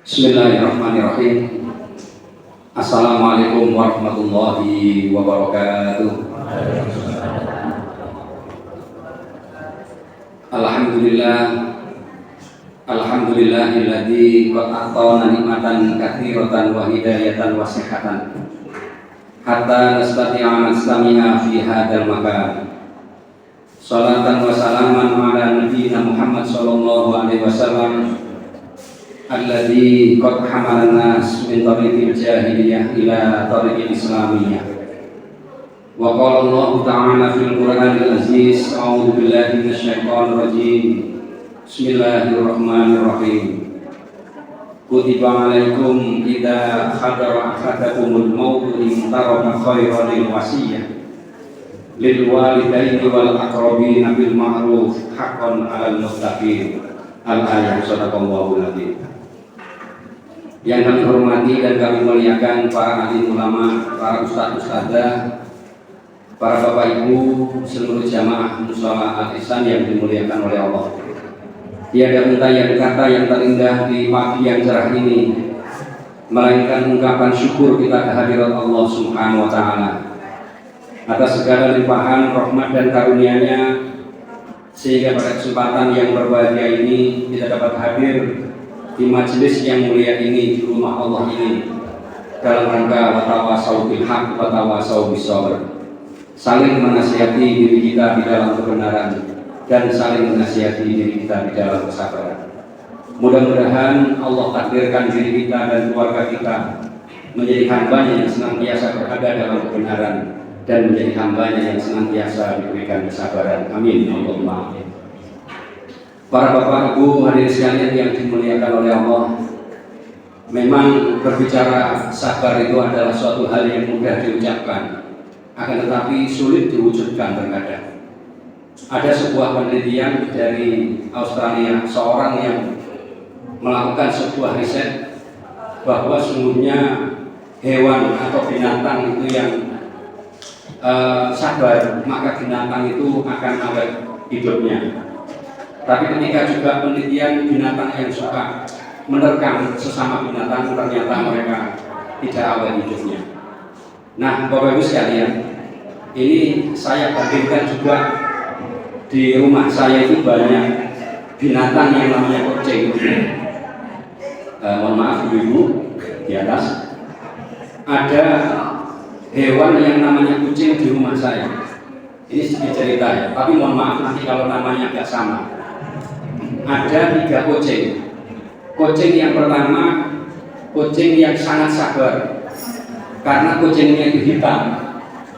Bismillahirrahmanirrahim. Assalamualaikum warahmatullahi wabarakatuh. Alhamdulillah, alhamdulillahilladzi qad a'tana nikmatan katsiratan wa hidayatan wa sihhatan hatta nastati'a nastami'a fi hadzal makan. Shalatan wa salaman ala nabiyyina Muhammad sallallahu alaihi wasallam alladzi qad hamalan nas min tariqil jahiliyah ila tariqil islamiyah. Wa qala Allah ta'ala fil Qur'anil aziz, a'udzu billahi minasyaitonir rajim. Bismillahirrahmanirrahim. Kutiba 'alaikum idza hadara ahadakumul maut in taraka khairan lil wasiyah lil walidaini wal aqrabin bil ma'ruf haqqan 'alal muttaqin. Al-ayat. Shadaqallahul adzim. Yang kami hormati dan kami muliakan para alim ulama, para ustadz-ustadzah, para bapak ibu, seluruh jamaah mushola al-ihsan yang dimuliakan oleh Allah. Tiada untayan kata yang terindah di pagi yang cerah ini, melainkan ungkapan syukur kita kehadirat Allah Subhanahu wa Ta'ala atas segala limpahan rahmat dan karunia-Nya, sehingga pada kesempatan yang berbahagia ini kita dapat hadir di majelis yang mulia ini, di rumah Allah ini, dalam rangka watawasau bil haq watawasau bis sabr, saling menasihati diri kita di dalam kebenaran dan saling menasihati diri kita di dalam kesabaran. Mudah-mudahan Allah takdirkan diri kita dan keluarga kita menjadi hambanya yang senantiasa berada dalam kebenaran dan menjadi hambanya yang senantiasa diberikan kesabaran. Amin. Allahumma amin. Para bapak ibu hadirin sekalian yang dimuliakan oleh Allah, memang berbicara sabar itu adalah suatu hal yang mudah diucapkan, akan tetapi sulit diwujudkan terkadang. Ada sebuah penelitian dari Australia, seorang yang melakukan sebuah riset bahwa sungguhnya hewan atau binatang itu yang sabar, maka binatang itu akan awet hidupnya. Tapi ketika juga penelitian binatang yang suka menerkam sesama binatang, ternyata mereka tidak awet hidupnya. Nah, Bapak Ibu sekalian, ini saya bandingkan juga di rumah saya itu banyak binatang yang namanya kucing. Mohon maaf Ibu, di atas ada hewan yang namanya kucing di rumah saya. Ini sedikit cerita ya, tapi mohon maaf nanti kalau namanya agak sama. Ada 3 kucing. Kucing yang pertama, kucing yang sangat sabar, karena kucingnya itu hitam.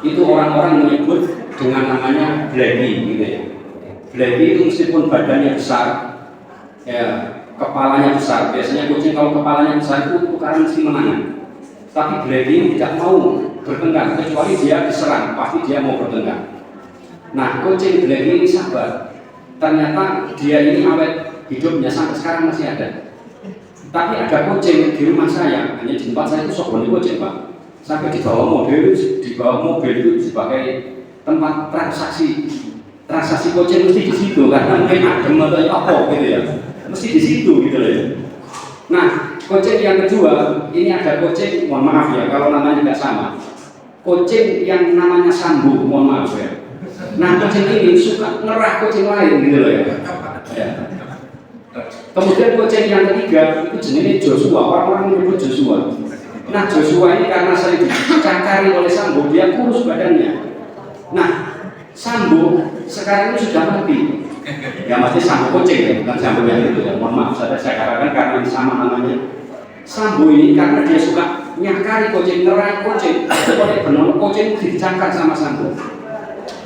Itu orang-orang menyebut dengan namanya Blackie, gitu ya. Blackie itu meskipun badannya besar, ya, kepalanya besar. Biasanya kucing kalau kepalanya besar itu tukaran simenangan. Tapi Blackie tidak mau bertengkar, kecuali dia diserang, pasti dia mau bertengkar. Nah, kucing Blackie ini sabar. Ternyata dia ini awet hidupnya sampai sekarang masih ada. Tapi ada kucing di rumah saya, hanya di tempat saya itu soboni kucing Pak. Sampai di bawah mobil itu sebagai tempat transaksi kucing mesti di situ, karena mungkin adem atau apa gitu ya. Mesti di situ gitu loh ya. Nah, kucing yang kedua, ini ada kucing, mohon maaf ya kalau namanya tidak sama. Kucing yang namanya Sambu, mohon maaf ya. Nah, kucing ini suka ngerah kucing lain gitu loh ya. Kemudian kucing yang ketiga itu jenisnya Joshua, orang-orang menyebut Joshua. Nah, Joshua ini karena sering dicakari oleh Sambu, dia kurus badannya. Nah, Sambu sekarang ini sudah mati. Ya masih Sambu kucing ya, bukan Sambu yang itu ya. Mohon maaf saya katakan karena ini sama namanya. Sambu ini karena dia suka nyakari kucing, ngerai kucing, oleh benar kucing dicakar sama Sambu.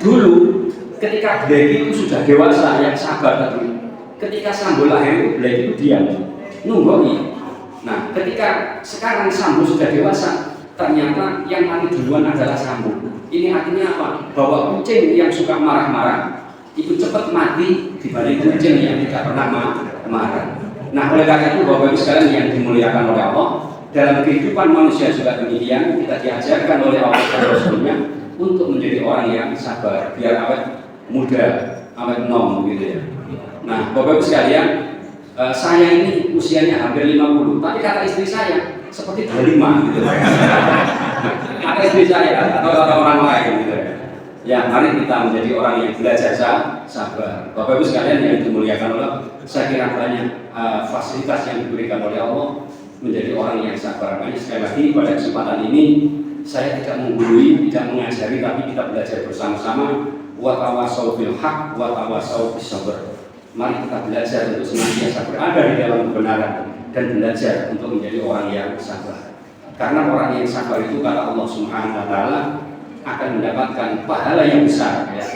Dulu ketika Blackie itu sudah dewasa yang sabar tadi, ketika Sambu lahir Blackie itu diam nunggu. Nah, ketika sekarang Sambu sudah dewasa, ternyata yang mati duluan adalah Sambu. Ini artinya apa? Bahwa kucing yang suka marah-marah itu cepat mati dibanding kucing yang tidak pernah marah. Nah, oleh karena itu Bapak Ibu sekalian yang dimuliakan oleh Allah, dalam kehidupan manusia juga demikian, kita diajarkan oleh Allah dan Rasulnya untuk menjadi orang yang sabar, biar awet muda, awet nom gitu ya. Nah, Bapak Ibu sekalian, saya ini usianya hampir 50, tapi kata istri saya seperti 25 gitu. Kata istri saya atau kata orang lain gitu. Ya, mari kita menjadi orang yang belajar sabar. Bapak Ibu sekalian yang dimuliakan Allah, saya kira banyak fasilitas yang diberikan oleh Allah menjadi orang yang sabar. Makanya sekali lagi pada kesempatan ini saya tidak menggurui, tidak mengajari, tapi kita belajar bersama-sama. Wa tawasau bil haq wa tawasau bis sabr. Mari kita belajar untuk senantiasa berada di dalam kebenaran dan belajar untuk menjadi orang yang sabar. Karena orang yang sabar itu kata Allah Subhanahu wa taala akan mendapatkan pahala yang besar ya.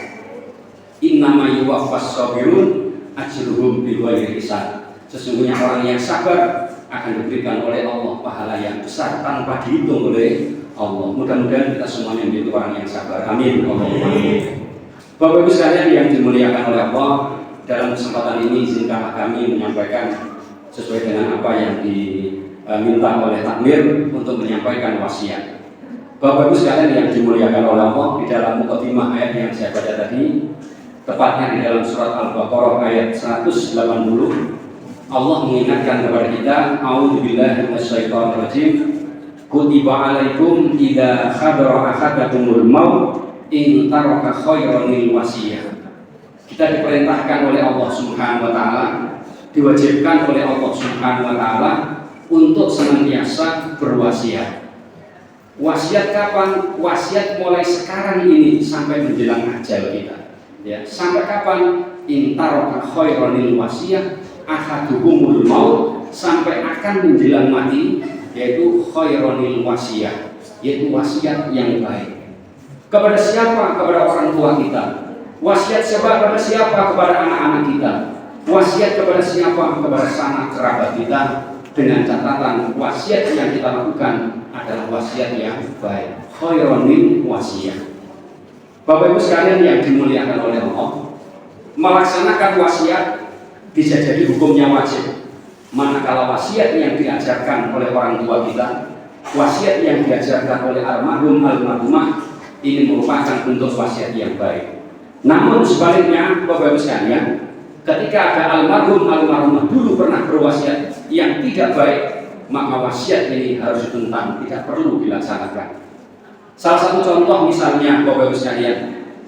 Innama yuwaffas sabirun ajruhum bighairi hisab. Sesungguhnya orang yang sabar akan diberikan oleh Allah pahala yang besar tanpa dihitung oleh Allah. Mudah-mudahan kita semuanya menjadi orang yang sabar. Amin. Allahumma amin. Bapak Ibu sekalian yang dimuliakan oleh Allah, dalam kesempatan ini izinkanlah kami menyampaikan sesuai dengan apa yang diminta oleh takmir untuk menyampaikan wasiat. Bapak Ibu sekalian yang dimuliakan oleh Allah, di dalam mukadimah ayat yang saya baca tadi, tepatnya di dalam surat Al-Baqarah ayat 180, Allah mengingatkan kepada kita, A'udzubillahi minasyaitonir rajim, kutiba alaikum idza hadara ahadakumul maut in taraka khairanil wasiyah. Kita diperintahkan oleh Allah Subhanahu wa taala, diwajibkan oleh Allah Subhanahu wa taala untuk senantiasa berwasiat. Wasiat kapan? Wasiat mulai sekarang ini sampai menjelang ajal kita. Ya, sampai kapan? In taraka khairanil wasiyah ahadukumul maut, sampai akan menjelang mati, yaitu khairanil wasiyah, yaitu wasiat yang baik. Kepada siapa? Kepada orang tua kita. Wasiat siapa? Kepada siapa? Kepada anak-anak kita. Wasiat kepada siapa? Kepada sanak kerabat kita. Dengan catatan wasiat yang kita lakukan adalah wasiat yang baik. Khairanil wasiyah. Bapak Ibu sekalian yang dimuliakan oleh Allah, melaksanakan wasiat bisa jadi hukumnya wajib. Manakala wasiat yang diajarkan oleh orang tua kita, wasiat yang diajarkan oleh almarhum almarhumah, ini merupakan bentuk wasiat yang baik. Namun sebaliknya, Bapak Ibu sekalian, ketika ada almarhum almarhumah dulu pernah berwasiat yang tidak baik, maka wasiat ini harus ditentang, tidak perlu dilaksanakan. Salah satu contoh misalnya, Bapak Ibu sekalian,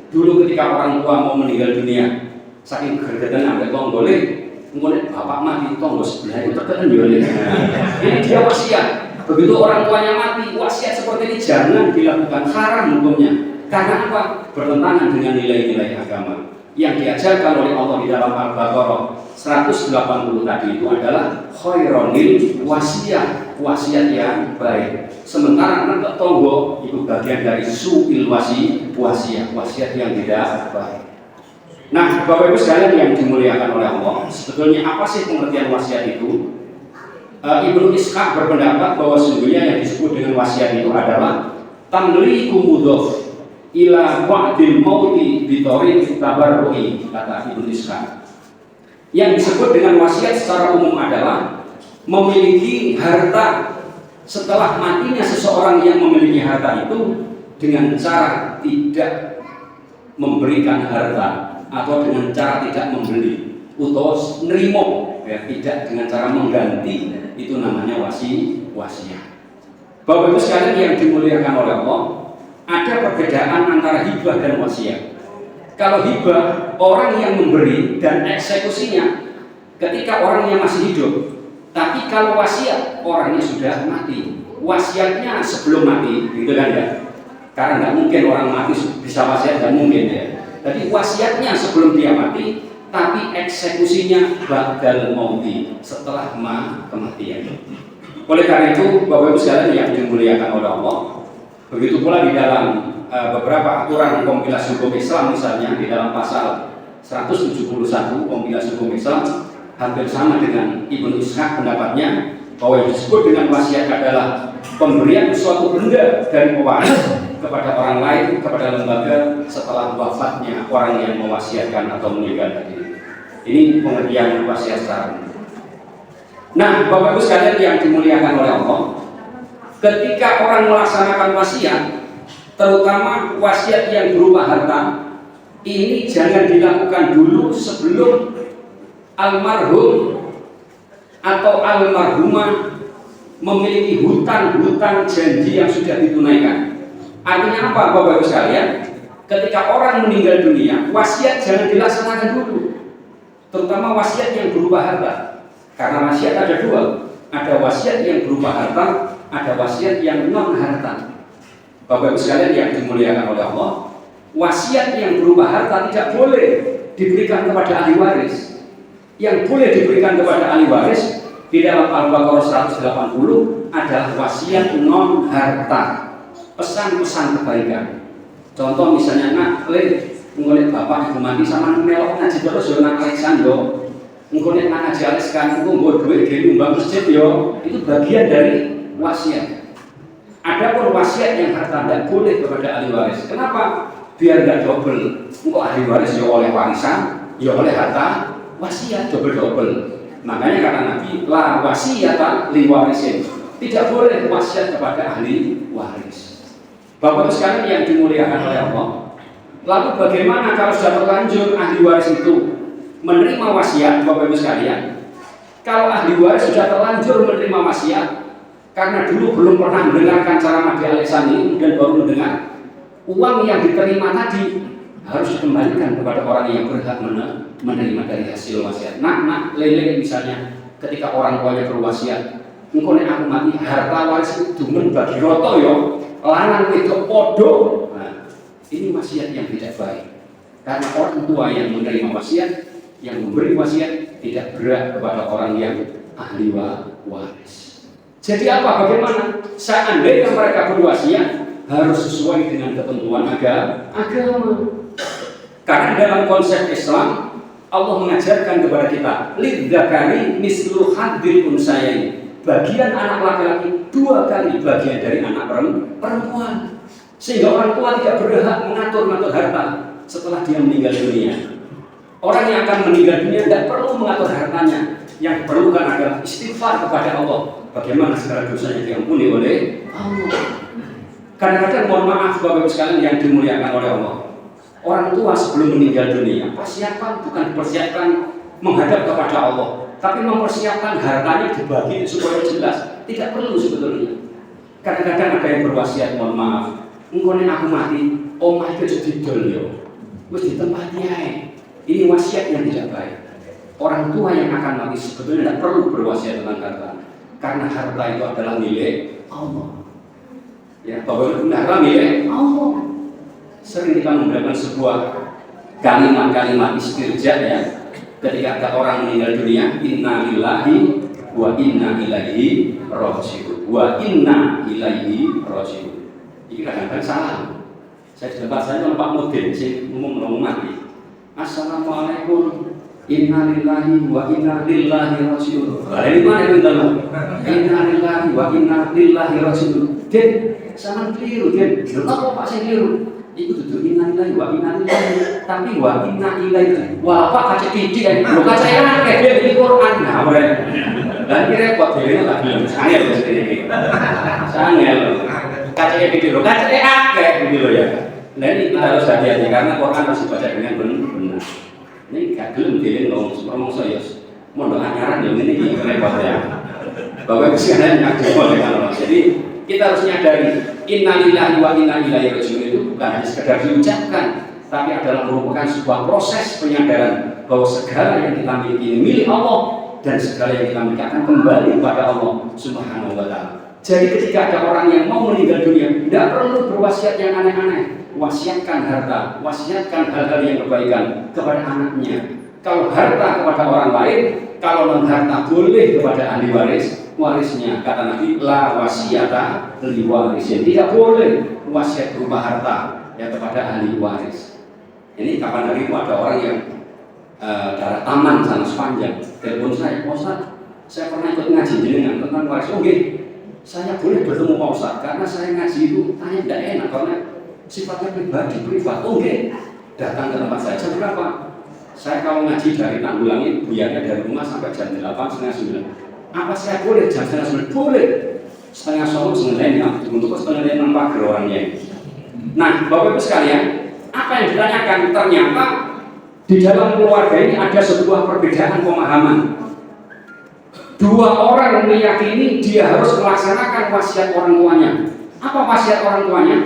dulu ketika orang tua mau meninggal dunia, saking gergetan sampai tonggole, kemudian bapak mati, tonggo sebelah itu terkena jolek. Ini dia wasiat. Begitu orang tuanya mati, wasiat seperti ini jangan dilakukan, haram hukumnya. Karena apa? Bertentangan dengan nilai-nilai agama yang diajarkan oleh Allah di dalam Al-Baqarah 180 tadi itu adalah khairanil wasiyah, wasiat yang baik. Sementara anak tonggo itu bagian dari su'il wasiyah, wasiat yang tidak baik. Nah, Bapak Ibu sekalian yang dimuliakan oleh Allah, sebetulnya apa sih pengertian wasiat itu? Ibnu Ishaq berpendapat bahwa sesungguhnya yang disebut dengan wasiat itu adalah tamliku mudhof ila wa'dil mauti bitoriq tabarru'i, kata Ibnu Ishaq. Yang disebut dengan wasiat secara umum adalah memiliki harta setelah matinya seseorang yang memiliki harta itu dengan cara tidak memberikan harta atau dengan cara tidak membeli atau nerimo, ya, tidak dengan cara mengganti, itu namanya wasiat. Bapak Ibu sekalian yang dimuliakan oleh Allah, ada perbedaan antara hibah dan wasiat. Kalau hibah, orang yang memberi dan eksekusinya ketika orangnya masih hidup. Tapi kalau wasiat, orangnya sudah mati. Wasiatnya sebelum mati, gitu kan ya? Karena nggak mungkin orang mati bisa wasiat, nggak mungkin ya. Jadi wasiatnya sebelum dia mati, tapi eksekusinya ba'dal mauti, setelah kematian. Oleh karena itu, Bapak Ibu sekalian yang dimuliakan oleh Allah, begitu pula di dalam beberapa aturan kompilasi hukum Islam, misalnya di dalam pasal 171 kompilasi hukum Islam, hampir sama dengan Ibnu Ishaq pendapatnya bahwa yang disebut dengan wasiat adalah pemberian suatu benda dari pewaris kepada orang lain, kepada lembaga setelah wafatnya orang yang mewasiatkan atau meninggal tadi. Ini pengertian wasiat secara. Nah, Bapak Ibu sekalian yang dimuliakan oleh Allah, ketika orang melaksanakan wasiat, terutama wasiat yang berupa harta, ini jangan dilakukan dulu sebelum almarhum atau almarhumah memiliki hutang-hutang janji yang sudah ditunaikan. Artinya apa Bapak Ibu sekalian? Ketika orang meninggal dunia, wasiat jangan dilaksanakan dulu, terutama wasiat yang berupa harta. Karena wasiat ada dua, ada wasiat yang berupa harta, ada wasiat yang non harta. Bapak Ibu sekalian yang dimuliakan oleh Allah, wasiat yang berupa harta tidak boleh diberikan kepada ahli waris. Yang boleh diberikan kepada ahli waris di dalam Al-Baqarah 180 adalah wasiat non harta, pesan-pesan kebaikan. Contoh misalnya, nak, ngoleh bapak ibu mati sama melok ngaji terus yo nak Alexan yo. Engko nek nak ngaji Alexan engko nggo dhuwit dhewe nyumbang masjid yo. Itu bagian dari wasiat. Adapun wasiat yang harta tidak boleh kepada ahli waris. Kenapa? Biar enggak double. Engko ahli waris yo oleh warisan, yo oleh harta, wasiat double-double. Makanya kata Nabi, la wasiyata li warisin. Tidak boleh wasiat kepada ahli waris. Bapak sekalian yang dimuliakan oleh Allah, lalu bagaimana kalau sudah terlanjur ahli waris itu menerima wasiat? Bapak Ibu sekalian, kalau ahli waris sudah terlanjur menerima wasiat karena dulu belum pernah mendengarkan cara Nabi Alexani dan baru mendengar, uang yang diterima tadi harus dikembalikan kepada orang yang berhak menerima dari hasil wasiat. Nak lele misalnya, ketika orang tuanya berwasiat, engkau nek aku mati harta waris itu bagi roto yo, lanang itu podo. Nah, ini wasiat yang tidak baik. Karena orang tua yang menerima wasiat, yang memberi wasiat tidak berat kepada orang yang ahli waris. Jadi apa? Bagaimana? Seandainya mereka berwasiat harus sesuai dengan ketentuan agama. Karena dalam konsep Islam Allah mengajarkan kepada kita lidzakari mislu hadzil unsayain. Bagian anak laki-laki 2 kali bagian dari anak perempuan. Sehingga orang tua tidak berhak mengatur-ngatur harta setelah dia meninggal dunia. Orang yang akan meninggal dunia tidak perlu mengatur hartanya. Yang diperlukan adalah istighfar kepada Allah. Bagaimana segala dosanya diampuni oleh Allah. Kadang-kadang mohon maaf Bapak Ibu sekalian yang dimuliakan oleh Allah, orang tua sebelum meninggal dunia persiapan bukan dipersiapkan menghadap kepada Allah, tapi mempersiapkan hartanya dibagi supaya jelas. Tidak perlu sebetulnya. Kadang-kadang ada yang berwasiat, mohon maaf, engkau nek aku mati, omah itu jadi dol yo, wis ditempati ae. Ini wasiat yang tidak baik. Orang tua yang akan mati sebetulnya tidak perlu berwasiat tentang harta, karena harta itu adalah milik Allah. Ya, bahwa harta milik Allah. Sering kita menggunakan sebuah kalimat-kalimat istirja ya. Ketika ada orang meninggal dunia, inna lillahi wa inna ilaihi raji'un. Wa inna ilaihi raji'un. Ini kadang-kadang salah. Saya di tempat saya Pak Mudin sih ngomong mati. Assalamualaikum. Inna lillahi wa inna ilaihi raji'un. Lah ini mana itu dalam? Inna lillahi wa inna ilaihi raji'un. Den, sampean keliru, Den. Kenapa Pak saya keliru? Itu tuh inna lillahi wa inna ilaihi, tapi wa inna ilaihi. Wah, Pak kaca titik kan. Lo kaca yang kayak di Quran. Nah, boleh. Dan kira kok dhewe lah belum sangel wis iki. Sangel. Kaca titik lo, kaca kayak gitu loh ya. Nah, ini kita harus hati-hati karena Quran harus dibaca dengan benar. Ini gak gelem dhewe ngomong saya. Mondok anyaran yo ngene iki repot ya. Bapak Ibu sekalian yang dimuliakan Allah. Jadi kita harus nyadari innalillahi wa inna ilaihi raji'un itu bukan hanya sekedar diucapkan, tapi adalah merupakan sebuah proses penyadaran bahwa segala yang kita miliki ini milik Allah dan segala yang kita miliki akan kembali kepada Allah Subhanahu wa ta'ala. Jadi ketika ada orang yang mau meninggal dunia, tidak perlu berwasiat yang aneh-aneh. Wasiatkan harta, wasiatkan hal-hal yang kebaikan kepada anaknya. Kalau harta kepada orang lain, kalau non harta boleh kepada ahli warisnya. Kata Nabi, la wasiyata li warisin. Tidak boleh wasiat berupa harta ya kepada ahli waris. Ini kapan hari itu ada orang yang darah taman sana sepanjang telepon saya, Pak Ustaz, saya pernah ikut ngaji jenengan tentang waris. Oke, saya boleh bertemu Pak Ustaz karena saya ngaji itu tanya tidak enak karena sifatnya pribadi privat. Oke, datang ke tempat saya jam berapa? Saya kalau ngaji dari Tanggulangi, biarnya dari rumah sampai jam 8, setengah 9. Apa saya boleh jam setengah 9? Boleh. Setengah 9, setengah 9, untuk setengah 6 pagi orangnya. Nah, Bapak Ibu sekalian, apa yang ditanyakan? Ternyata di dalam keluarga ini ada sebuah perbedaan pemahaman. Dua orang meyakini dia harus melaksanakan wasiat orang tuanya. Apa wasiat orang tuanya?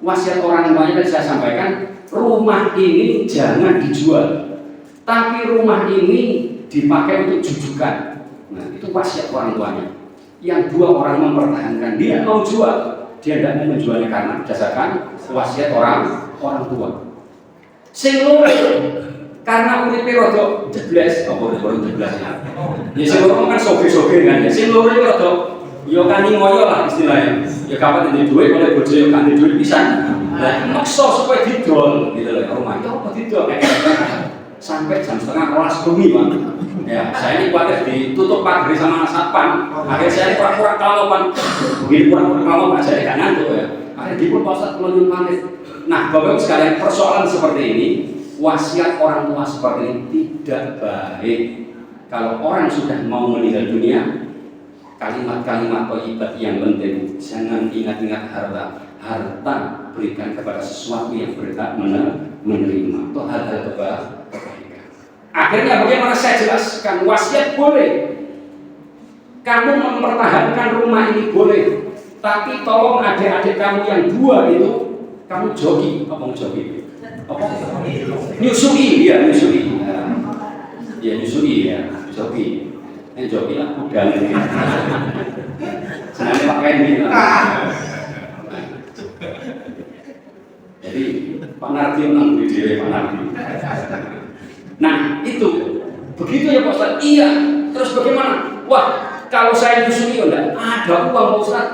Wasiat orang tuanya tadi saya sampaikan, rumah ini jangan dijual, tapi rumah ini dipakai untuk jujukan. Nah, itu wasiat orang tuanya. Yang dua orang mempertahankan, dia mau jual, dia tidak mau menjualnya karena berdasarkan wasiat orang tua. Sing loro karena uripe rada jebles, apa ora jebles ya. Ya sing loro kan soge-soge kan ya. Sing loro iki rada ya kani ngoyo lah istilahnya. Ya kapan ndek duit oleh bojo ya kan duit pisan. Lah maksa supaya didol gitu loh rumah. Ya apa didol sampai jam setengah 12 bengi, Pak. Ya, saya ini khawatir ditutup pagar sama satpam. Akhirnya saya ini pura-pura kelalopan. Begitu pura-pura kelalopan saya tidak ngantuk ya. Akhirnya dipun Pak Ustaz keluyun pamit. Nah, Bapak-Ibu sekalian, persoalan seperti ini, wasiat orang tua seperti ini tidak baik. Kalau orang sudah mau meninggal dunia, kalimat-kalimat thayyibat yang penting, jangan ingat-ingat harta. Harta berikan kepada sesuatu yang berhak menerima. Itu hal-hal kebaikan. Akhirnya bagaimana saya jelaskan, wasiat boleh. Kamu mempertahankan rumah ini boleh. Tapi tolong adik-adik kamu yang dua itu, kamu jogi, apa jogi? Apa? Nyusui, ya nyusui. Ya nyusui ya, jogi. Ini jogi lah, udah ini. Senangnya pakai ini. Jadi Pak Nardi menang di diri Pak Nardi. Nah itu, begitu ya Pak Ustaz? Iya. Terus bagaimana? Wah, kalau saya nyusui enggak ada uang Pak Ustaz.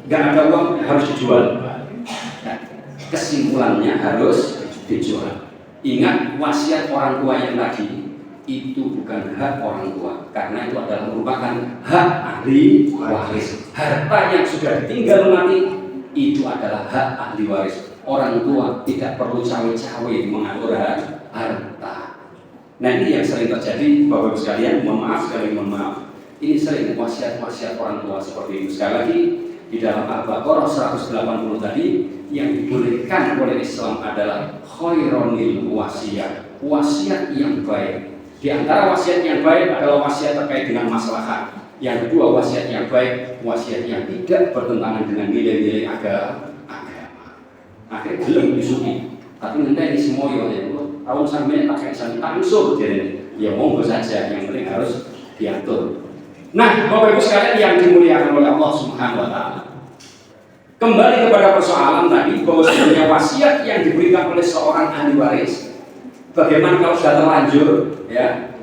Enggak ada uang, harus dijual. Nah, kesimpulannya harus dijual. Ingat, wasiat orang tua yang tadi itu bukan hak orang tua, karena itu adalah merupakan hak ahli waris. Harta yang sudah ditinggal mati itu adalah hak ahli waris. Orang tua tidak perlu cawe-cawe mengatur harta. Nah ini yang sering terjadi, Bapak-Ibu sekalian, mohon maaf sekali, mohon maaf. Ini sering wasiat-wasiat orang tua seperti itu. Sekali lagi, di dalam Al-Baqarah 180 tadi, yang dibolehkan oleh Islam adalah khaironil wasiat, wasiat yang baik. Di antara wasiat yang baik adalah wasiat terkait dengan maslahat. Yang kedua, wasiat yang baik, wasiat yang tidak bertentangan dengan nilai-nilai agama. Akhirnya belum disuki, tapi nanti ini semua ya tahun sampai pakai sampai tangsur jadi ya monggo saja, yang penting harus diatur. Nah, Bapak Ibu sekalian yang dimuliakan oleh Allah Subhanahu wa taala. Kembali kepada persoalan tadi bahwa sebenarnya wasiat yang diberikan oleh seorang ahli waris, bagaimana kalau sudah terlanjur ya?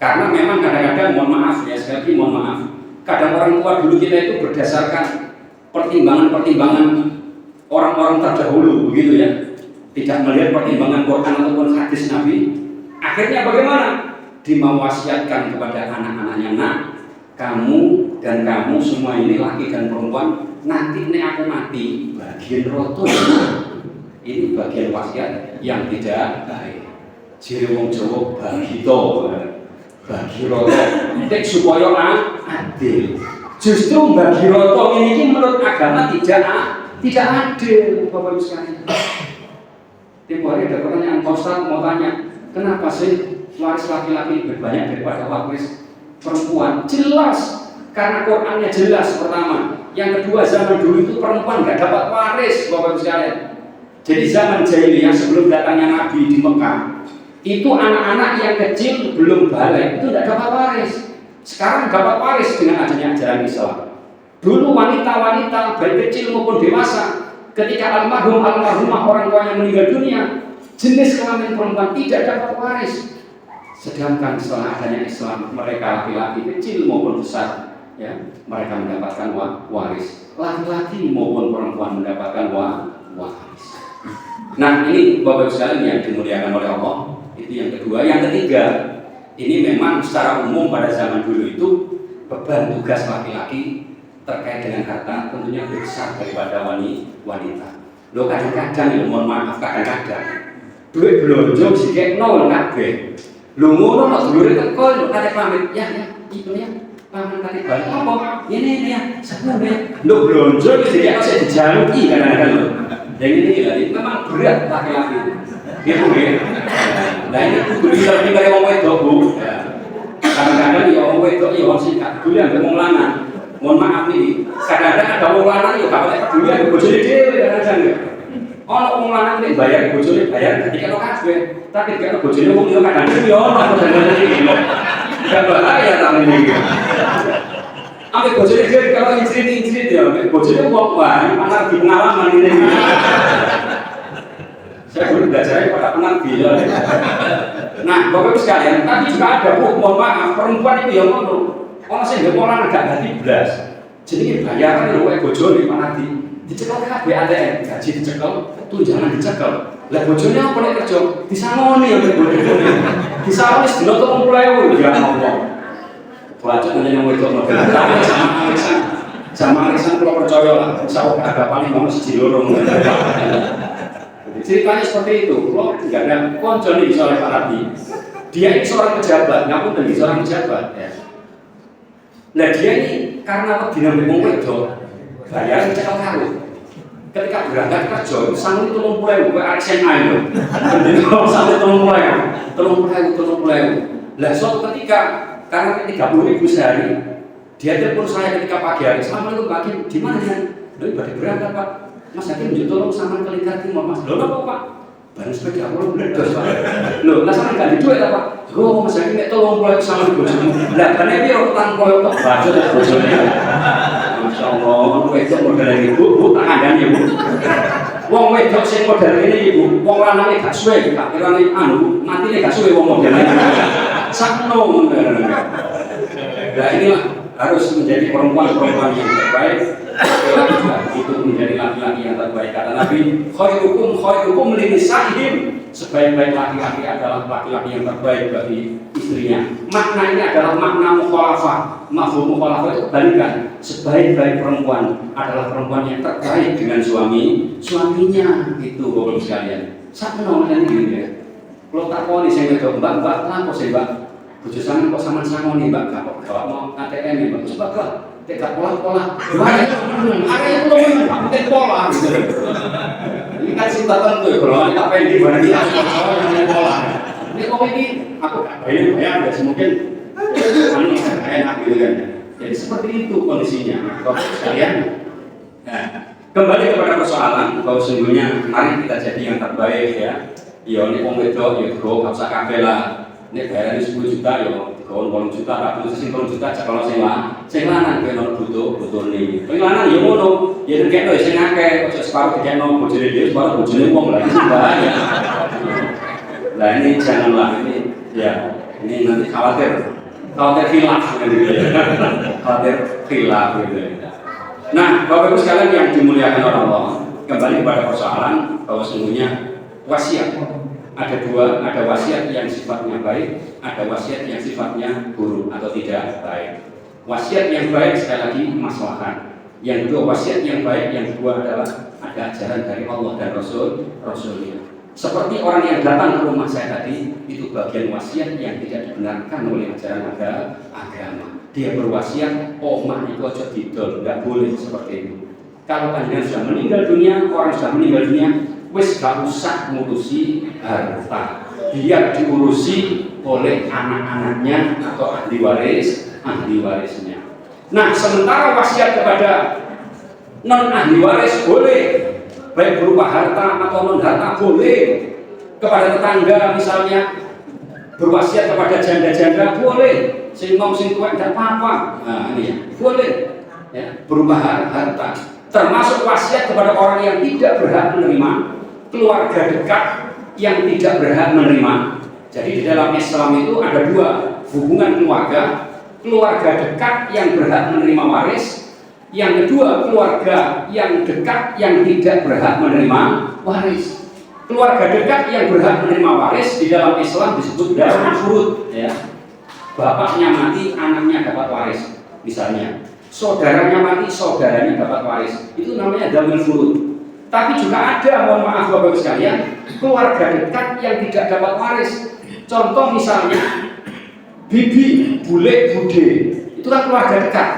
Karena memang kadang-kadang mohon maaf ya, sekali lagi mohon maaf. Kadang orang tua dulu kita itu berdasarkan pertimbangan-pertimbangan orang-orang terdahulu begitu ya, tidak melihat pertimbangan Quran ataupun hadis Nabi. Akhirnya bagaimana? Dimawasiatkan kepada anak-anaknya, nah kamu dan kamu semua ini laki dan perempuan, nanti nek aku mati bagian roto ini bagian wasiat yang tidak baik. Jadi wong Jawa bagi roto nek supaya adil. Justru bagi roto ini menurut agama tidak adil, Bapak Ibu sekalian. Tempo hari ada pertanyaan, Pak Ustaz mau tanya, kenapa sih waris laki-laki lebih banyak daripada waris perempuan? Jelas, karena Qurannya jelas pertama. Yang kedua, zaman dulu itu perempuan nggak dapat waris, Bapak Ibu sekalian. Jadi zaman jahiliyah sebelum datangnya Nabi di Mekah, itu anak-anak yang kecil belum balik itu tidak dapat waris. Sekarang dapat waris dengan adanya ajaran Islam. Dulu wanita-wanita baik kecil maupun dewasa, ketika almarhumah orang tuanya meninggal dunia, jenis kelamin perempuan tidak dapat waris. Sedangkan setelah adanya Islam, mereka laki-laki kecil maupun besar, ya, mereka mendapatkan waris. Laki-laki maupun perempuan mendapatkan waris. Nah ini Bapak Ibu sekalian yang dimuliakan oleh Allah. Itu yang kedua. Yang ketiga, ini memang secara umum pada zaman dulu itu beban tugas laki-laki terkait dengan harta tentunya lebih besar daripada wanita. Lo kadang-kadang ya mohon maaf, kadang-kadang duit belanja sikek nol kabeh. Lo ngono kok dulure teko lo kate pamit ya itu ya paman kate balik apa ini ya sebenarnya lo belanja sikek kok dijaluki kadang-kadang lo. Yang ini lah memang berat laki-laki. Gitu ya. Nah ini kudu bisa tinggal wong wedok Bu. Kadang-kadang ya wong wedok ya wong sing gak peduli ambek wong lanang. Mohon maaf nih, kadang-kadang ada wong lanang ya gak peduli ambek bojone dhewe kadang-kadang ya. Ono wong lanang nek bayar bojone bayar dikene kabeh, tapi dikene bojone wong yo kadang-kadang yo ono kadang-kadang iki. Gak bahaya ta ini. Ambek bojone dhewe kalau incrit ya, ambek bojone wong wae ana di pengalaman ini. Saya dulu belajarnya pada penalti ya. Nah, Bapak Ibu sekalian, tapi juga ada mohon maaf, perempuan itu yang ngono. Orang sing ngepolan agak ganti blas. Jadi bayaran lho kowe bojone penalti. Dicekel kabeh ATM, gaji dicekel, tunjangan dicekel. Lah bojone apa nek kerja? Disangoni ya bojone. Disangoni sedina 30.000 ya ngomong. Bocah nanya nang wedok model. Sama arisan kalau percaya lah, insya Allah ada paling mau siji loro. Ceritanya seperti itu, kalau tidak ada konco nih seorang Pak Nabi, dia ini seorang pejabat, ngapun dari seorang pejabat ya. Nah dia ini karena dinamik wedok, bayar cekel karut. Ketika berangkat kerja, itu sanggup 30.000, kayak aksen air. Jadi kalau sampai 30.000. Lah suatu ketika, karena 30.000 sehari, dia telepon saya ketika pagi hari, Assalamualaikum Pak Hakim, di mana ya? Loh, ibadah berangkat Pak. Mas Hakim minta tolong sama kelikat timur Mas. Loh apa Pak? Barang sepeda aku meledos Pak. Loh, lah sama enggak duit apa Pak? Oh, Mas Hakim nek tolong mulai sama bojomu. Lah bane piro utang koyo tok baca bojone. Masyaallah, wedok model iki Bu tak kandhani Bu. Wong wedok sing model ngene iki Bu, wong lanang gak suwe, tak kirane anu, matine gak suwe wong model iki. Sakno ngono. Lah inilah harus menjadi perempuan-perempuan yang terbaik. Itu menjadi laki-laki yang terbaik. Kata Nabi, khairukum linisa'ihim. Sebaik-baik laki-laki adalah laki-laki yang terbaik bagi istrinya. Makna ini adalah makna mukhalafah. Mafhum mukhalafah itu kebalikan. Sebaik-baik perempuan adalah perempuan yang terbaik dengan suaminya. Itu Bapak sekalian. Sakno ngene iki ya. Kalau tak koni sing wedok mbak, apa sih mbak? Bojo sampean kok sampean sangoni mbak, kok mau ATM ya mbak. Sebab lah tidak pola-pola, banyak itu loh, penting pola. Ini kan cinta tentu ya, kalau kita pengen di mana dia harus pola. Ini kok ini aku bayar, mungkin ini enak gitu kan. Jadi seperti itu kondisinya, Bapak sekalian. Nah, kembali kepada persoalan bahwa sesungguhnya mari kita jadi yang terbaik ya. Ya ini wong wedok ya go gak usah kabeh lah. Nek bayarane 10 juta ya digawe 8 juta, tak perlu sing 3 juta cak kalau sing lanang kowe ono butuh-butuhne. Kowe lanang ya ngono, ya dikekno sing akeh, aja separuh dikekno bojone dhewe, separuh bojone wong lha iki bahaya. Lah ini janganlah ini ya, ini nanti khawatir khilaf gitu ya. Khawatir khilaf gitu ya. Nah, Bapak Ibu sekalian yang dimuliakan oleh Allah, kembali kepada persoalan bahwa sesungguhnya wasiat ada dua, ada wasiat yang sifatnya baik, ada wasiat yang sifatnya buruk atau tidak baik. Wasiat yang baik sekali lagi maslahat. Yang kedua wasiat yang baik, yang kedua adalah ada ajaran dari Allah dan Rasulnya. Seperti orang yang datang ke rumah saya tadi, itu bagian wasiat yang tidak dibenarkan oleh ajaran agama. Dia berwasiat, omah itu aja didol, nggak boleh seperti itu. Kalau panjenengan sudah meninggal dunia, orang sudah meninggal dunia, wis gak usah ngurusi harta, biar diurusi oleh anak-anaknya atau ahli warisnya. Nah, sementara wasiat kepada non ahli waris boleh, baik berupa harta atau non harta boleh. Kepada tetangga misalnya berwasiat kepada janda-janda boleh, sing nom sing tuwek ndak apa-apa. Nah, ini ya, boleh ya, berupa harta. Termasuk wasiat kepada orang yang tidak berhak menerima, keluarga dekat yang tidak berhak menerima. Jadi di dalam Islam itu ada dua hubungan keluarga dekat yang berhak menerima waris, yang kedua keluarga yang dekat yang tidak berhak menerima waris. Keluarga dekat yang berhak menerima waris di dalam Islam disebut darul furud ya. Bapaknya mati, anaknya dapat waris misalnya. Saudaranya mati, saudaranya dapat waris. Itu namanya darul furud. Tapi juga ada, mohon maaf Bapak sekalian, keluarga dekat yang tidak dapat waris. Contoh misalnya bibi, bule, bude, itu kan keluarga dekat.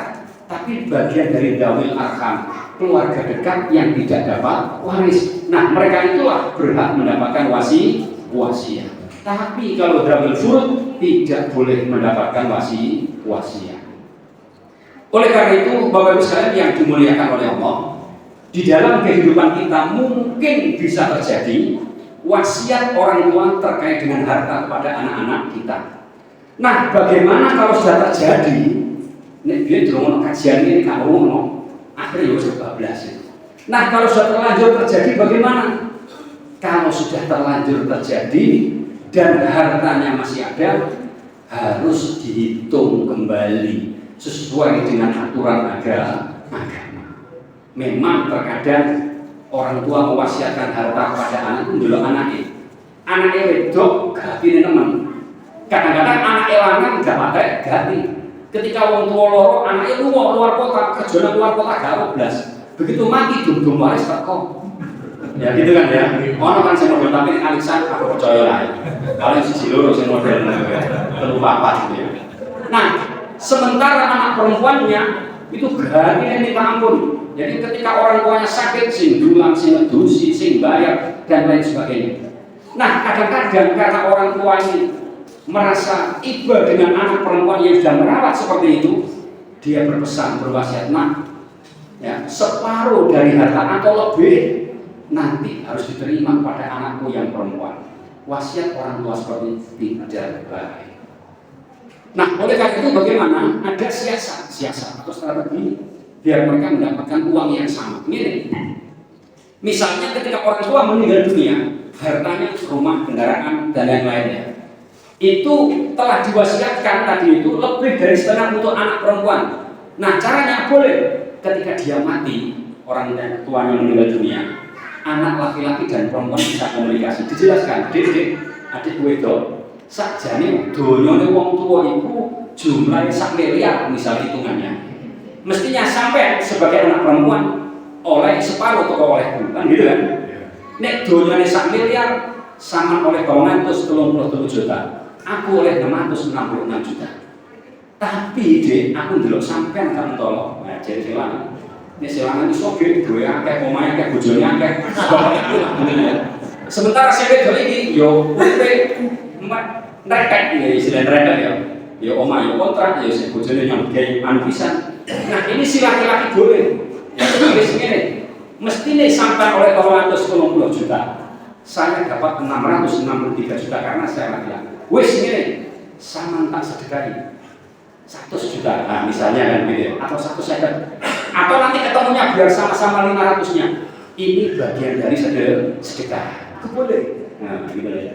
Tapi bagian dari dawil arham, keluarga dekat yang tidak dapat waris. Nah, mereka itulah berhak mendapatkan wasiat. Tapi kalau dawil furud tidak boleh mendapatkan wasiat. wasiat. Oleh karena itu, Bapak Ibu sekalian yang dimuliakan oleh Allah, di dalam kehidupan kita mungkin bisa terjadi wasiat orang tua terkait dengan harta kepada anak-anak kita. Nah, bagaimana kalau sudah terjadi? Nek dia dulu kajian ini kalau akhirnya sudah 12. Nah, kalau sudah terlanjur terjadi bagaimana? Kalau sudah terlanjur terjadi dan hartanya masih ada, harus dihitung kembali sesuai dengan aturan agama. Memang terkadang orang tua mewasiatkan harta kepada anak itu dulu anaknya wedok gati teman. Kadang-kadang anak lanang nggak pakai gati. Ketika orang tua loro anaknya luar kota, kerjanya luar kota gak belas. Begitu mati dum waris teko. Ya gitu kan ya. Ono kan sing model tapi alisan aku percaya lah. Kalau siji loro sing model telu papat gitu ya. Nah, sementara anak perempuannya itu gati minta ampun. Jadi ketika orang tuanya sakit, sing dulang, sing ngedusi, sing bayar dan lain sebagainya. Nah, kadang-kadang karena orang tua ini merasa iba dengan anak perempuan yang sudah merawat seperti itu, dia berpesan berwasiat, nak, ya, separuh dari harta atau lebih nanti harus diterima pada anakku yang perempuan. Wasiat orang tua seperti itu tidak baik. Nah, oleh karena itu bagaimana? Ada siasat atau strategi biar mereka mendapatkan uang yang sama. Ini, misalnya ketika orang tua meninggal dunia, hartanya rumah, kendaraan dan yang lainnya, itu telah diwasiatkan tadi itu lebih dari setengah untuk anak perempuan. Nah, caranya boleh ketika dia mati, orang tuanya meninggal dunia, anak laki-laki dan perempuan bisa komunikasi. Dijelaskan, adik wedok, sakjane donyane wong tua itu jumlahnya sak miliar misal hitungannya. Mestinya sampai sebagai anak perempuan oleh separuh atau oleh bukan gitu kan? Nek donyane sak miliar sama oleh 237 juta. Aku oleh 666 juta. Tapi dek, aku ndelok sampean kan tolong. Nah, jadi silang. Ini silangan iso ge duwe akeh, omahe akeh, bojone akeh. Sementara si wedok iki yo uripe nretek ya istilah nretek ya. Ya omah ya kontrak ya si bojone nyambut gawe anu pisan. Nah, ini si laki-laki boleh. Ya wis ngene. Mestine sampai oleh 290 juta. Saya dapat 663 juta karena saya laki-laki. Wis ngene, sama tak sedekahi 100 juta, nah misalnya kan gitu, atau 150, atau nanti ketemunya biar sama-sama 500-nya. Ini bagian dari sedekah, itu boleh. Nah, gitu ya.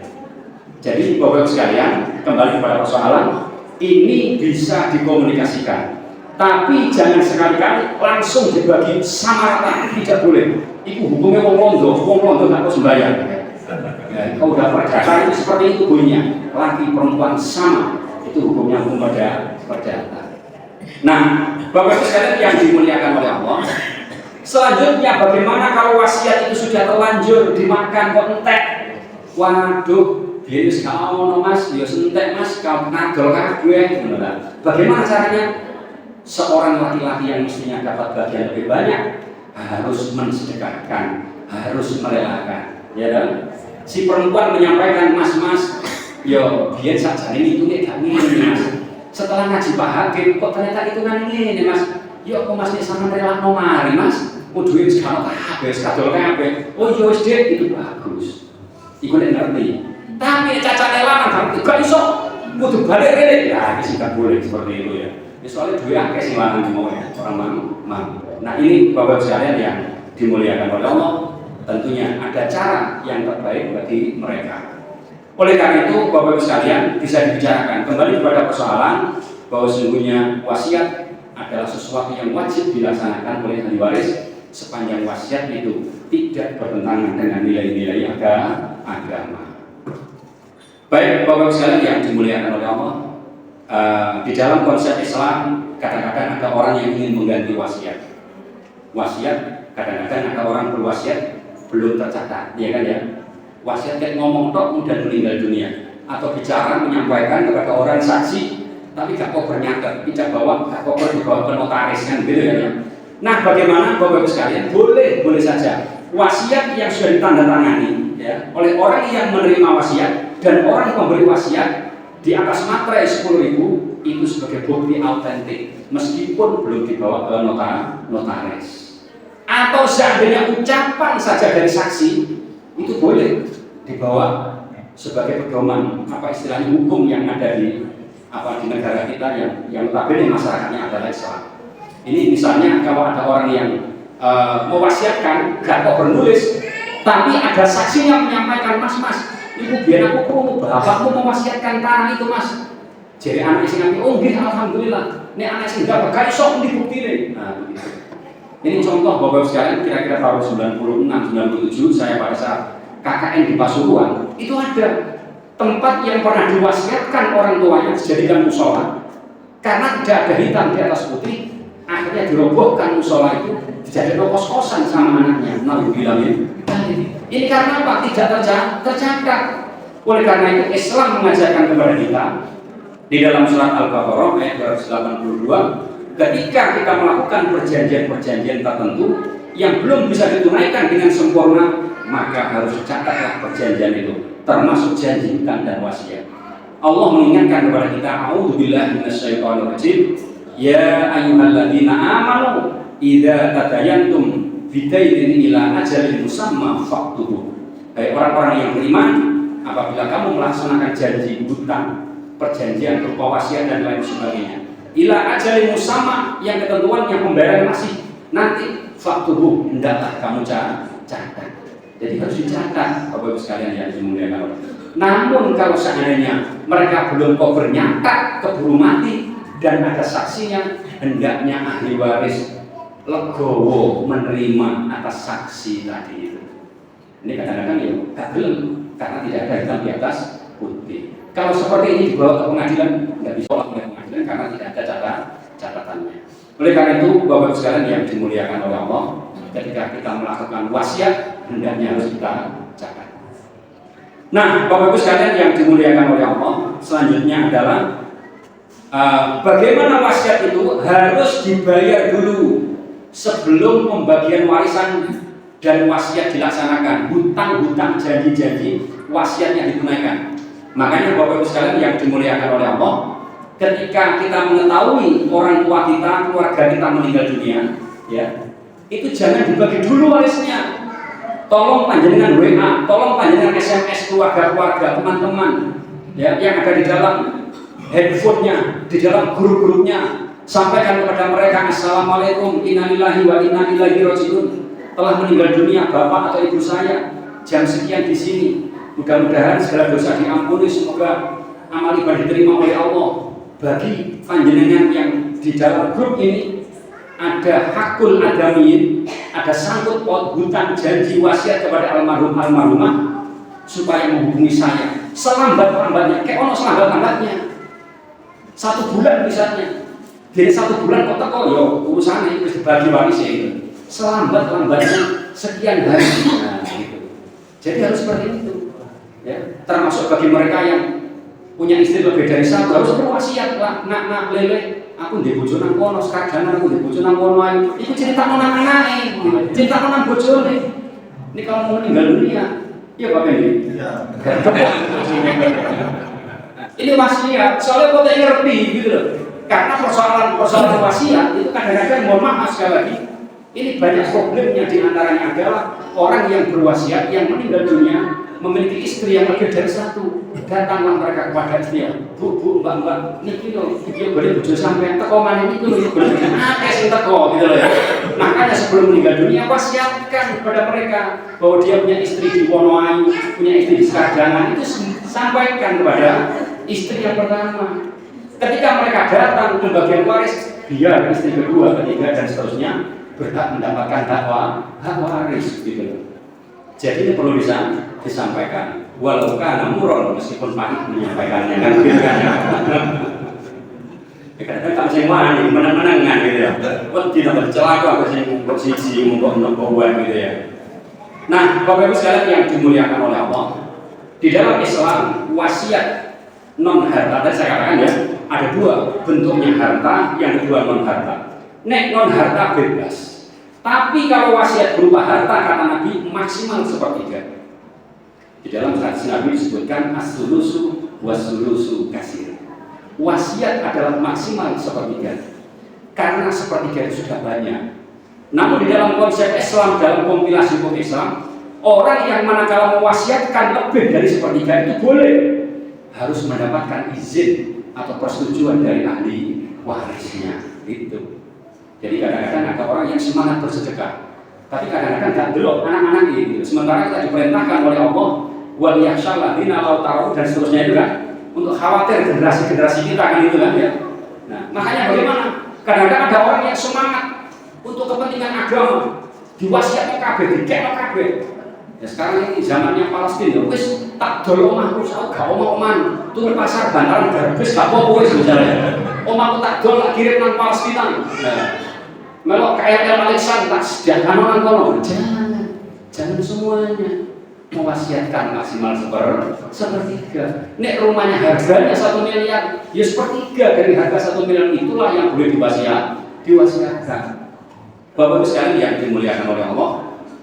Jadi Bapak-Ibu sekalian, kembali kepada persoalan, ini bisa dikomunikasikan, tapi jangan sekali-kali langsung dibagi sama rata, tidak boleh. Itu hukumnya wong londo nggak harus sembahyang. Ya, kalau udah perdata itu seperti itu bunyinya, laki perempuan sama, itu hukumnya hukum perdata. Nah, Bapak-Ibu sekalian yang dimuliakan oleh Allah, selanjutnya bagaimana kalau wasiat itu sudah terlanjur dimakan kok entek? Waduh, dia itu kalau mas, dia sentek mas, kau ngadol kabeh. Bagaimana caranya? Seorang laki-laki yang mestinya dapat bagian lebih banyak harus mensedekahkan, harus merelakan, ya kan? Si perempuan menyampaikan, mas, yo, biar saja ini itu gak ngene mas. Setelah ngaji Pak Hakim, kok ternyata itu ngene mas. Yo, kok masnya sama rela nomari mas. Oh duit sekarang kabeh, sekadol kabeh. Oh yo wis dek, itu bagus. Iku nek ngerti. Tapi cacane lanang gak iso kudu balik rene. Ya, iki gak boleh seperti itu ya. Soalnya duit akeh sing lanang mau ya, orang mau. Nah, ini Bapak sekalian yang dimuliakan oleh Allah. Tentunya ada cara yang terbaik bagi mereka. Oleh karena itu, Bapak Ibu sekalian bisa dibicarakan kembali kepada persoalan bahwa sesungguhnya wasiat adalah sesuatu yang wajib dilaksanakan oleh ahli waris sepanjang wasiat itu tidak bertentangan dengan nilai-nilai agama. Baik, Bapak Ibu sekalian yang dimuliakan oleh Allah, di dalam konsep Islam kadang-kadang ada orang yang ingin mengganti wasiat. Wasiat kadang-kadang ada orang berwasiat belum tercatat, ya kan ya. Wasiat kayak ngomong tok kemudian meninggal dunia, atau bicara menyampaikan kepada orang saksi, tapi gak kok bernyatet, tidak bawa, gak kok dibawa ke notaris kan, gitu ya. Nah, bagaimana Bapak Ibu sekalian? Boleh saja wasiat yang sudah ditandatangani, ya, oleh orang yang menerima wasiat dan orang yang memberi wasiat di atas materai 10.000 itu sebagai bukti autentik meskipun belum dibawa ke notaris. Atau seandainya ucapan saja dari saksi itu boleh dibawa sebagai pedoman istilahnya hukum yang ada di negara kita yang notabene masyarakatnya adalah Islam. Ini misalnya kalau ada orang yang mewasiatkan gak kok bernulis, tapi ada saksinya menyampaikan, mas, ibu biar aku krungu bapakmu mewasiatkan tanah itu mas. Jadi anak sing ngerti, oh nggih alhamdulillah. Nek anak sing gak berkah iso dibuktine. Nah, begitu. Ini contoh Bapak sekalian kira-kira tahun 96 97 saya pada saat KKN di Pasuruan, itu ada tempat yang pernah diwasiatkan orang tuanya dijadikan musola. Karena tidak ada hitam di atas putih, akhirnya dirobohkan musola itu dijadikan kos-kosan sama anaknya. Naudzubillah. Ini karena apa? Tidak tercatat. Oleh karena itu Islam mengajarkan kepada kita di dalam surat Al-Baqarah ayat 282, ketika kita melakukan perjanjian-perjanjian tertentu yang belum bisa ditunaikan dengan sempurna, maka harus catatlah perjanjian itu, termasuk janji hutang dan wasiat. Allah mengingatkan kepada kita, a'udzubillahi minasyaitonir rajim, ya ayyuhalladzina amanu idza tadayantum bidainin ila ajalin musamma faktubu. Hai orang-orang yang beriman, apabila kamu melaksanakan janji hutang, perjanjian berupa wasiat dan lain sebagainya, ila ajalin musamma yang ketentuannya pembayaran masih nanti, faktubu hendaklah kamu catat. Jadi harus dicatat Bapak Ibu sekalian yang dimuliakan Allah. Namun kalau seandainya mereka belum nyata keburu mati dan ada saksinya, hendaknya ahli waris legowo menerima atas saksi tadi itu. Ini kadang-kadang ya gak belum karena tidak ada hitam di atas putih. Kalau seperti ini dibawa ke pengadilan, nggak bisa oleh pengadilan karena tidak ada catatannya. Oleh karena itu Bapak Ibu sekalian yang dimuliakan oleh Allah, ketika kita melakukan wasiat hendaknya harus kita catat. Nah, Bapak Ibu sekalian yang dimuliakan oleh Allah, selanjutnya adalah bagaimana wasiat itu harus dibayar dulu sebelum pembagian warisan dan wasiat dilaksanakan. Hutang-hutang, janji-janji, wasiatnya ditunaikan. Makanya Bapak Ibu sekalian yang dimuliakan oleh Allah, ketika kita mengetahui orang tua kita, keluarga kita meninggal dunia, ya, itu jangan dibagi dulu warisnya. Tolong panjenengan WA, tolong panjenengan SMS keluarga-keluarga, teman-teman ya, yang ada di dalam handphonenya, di dalam grup-grupnya, sampaikan kepada mereka, assalamualaikum, innalillahi wa inna ilaihi rajiun. Telah meninggal dunia bapak atau ibu saya jam sekian di sini. Mudah-mudahan segala dosa diampuni, semoga amal ibadah diterima oleh Allah. Bagi panjenengan yang di dalam grup ini ada hakul adamiyin, ada sangkut paut hutang janji wasiat kepada almarhum almarhumah supaya menghubungi saya selambat-lambatnya. Kayak ono selambat-lambatnya 1 bulan misalnya. Jadi 1 bulan kok teko yo urusannya wis dibagi waris itu. Selambat-lambatnya sekian hari. Nah, gitu. Jadi harus seperti itu. Ya, termasuk bagi mereka yang punya istri lebih dari 1 harus berwasiat lah, nak lele aku ndek bojo nang kono, sekarang aku ndek bojo nang kono ae. Iku cerita nang anake, cerita nang bojone. Ini kalau mau meninggal dunia, iya Pak Bendi. Iya. Ini wasiat, soalnya kok tak ngerti gitu loh. Karena persoalan wasiat itu kadang-kadang mohon maaf sekali lagi, ini banyak problemnya. Di antaranya adalah orang yang berwasiat yang meninggal dunia memiliki istri yang lebih dari 1, datanglah mereka kepada dia, bu, mbak, niki loh, dia boleh bojo sampean teko maneh niku lho, boleh akeh sing teko gitu loh ya. Makanya sebelum meninggal dunia wasiatkan kepada mereka bahwa dia punya istri di Wonoayu, punya istri di Skarjangan, itu sampaikan kepada istri yang pertama. Ketika mereka datang pembagian waris, biar istri kedua, ketiga dan seterusnya berhak mendapatkan hak waris gitu loh. Jadi ini perlu disampaikan, walau kana muron, meskipun pahit menyampaikannya kan gitu kan. Kadang-kadang tak sing wani menang-menangan gitu ya. Kok tidak bercelaka aku sing kok siji monggo gitu ya. Nah, Bapak Ibu sekalian yang dimuliakan oleh Allah, di dalam Islam wasiat non harta, tadi saya katakan ya, ada 2 bentuknya, harta, yang kedua non harta. Nek non harta bebas. Tapi kalau wasiat berupa harta, kata Nabi, maksimal 1/3. Di dalam hadis Nabi disebutkan as-sulusu was-sulusu kasir. wasiat adalah maksimal sepertiga, karena sepertiga itu sudah banyak. Namun di dalam konsep Islam, dalam kompilasi hukum Islam, orang yang manakala mewasiatkan lebih dari sepertiga itu boleh, harus mendapatkan izin atau persetujuan dari ahli warisnya. Itu. Jadi kadang-kadang ada orang yang semangat bersedekah, tapi kadang-kadang nggak delok anak-anak ini. Sementara kita diperintahkan oleh Allah, wal yakhshal ladzina law taru dan seterusnya itu kan, untuk khawatir generasi-generasi kita kan itu kan ya. Nah, makanya bagaimana? Kadang-kadang ada orang yang semangat untuk kepentingan agama, diwasiatkan kabeh, dikekno kabeh. Ya sekarang ini zamannya Palestina, wis tak dol omahku sak gak omah-omahan, turun pasar bantaran garbis gak apa-apa wis misalnya. Omahku tak dol tak kirim nang Palestina. Nah, melok KRL Alexan tak sediakan nang kono. Jangan semuanya mewasiatkan maksimal sepertiga. Nek rumahnya harganya 1 miliar, ya sepertiga dari harga 1 miliar itulah yang boleh diwasiatkan. Bapak-Ibu sekalian yang dimuliakan oleh Allah,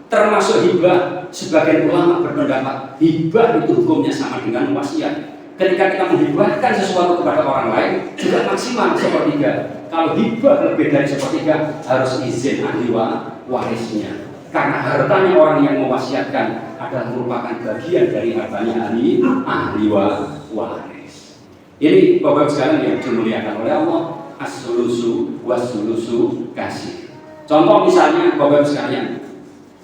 termasuk hibah. Sebagian ulama berpendapat hibah itu hukumnya sama dengan wasiat. Ketika kita menghibahkan sesuatu kepada orang lain juga maksimal sepertiga. Kalau hibah lebih dari sepertiga harus izin ahli warisnya. Karena hartanya orang yang mewasiatkan adalah merupakan bagian dari hartanya ahli waris. Ini Bapak-Ibu sekalian yang dimuliakan oleh Allah, as-sulusu was-sulusu kasih. Contoh misalnya Bapak-Ibu sekalian,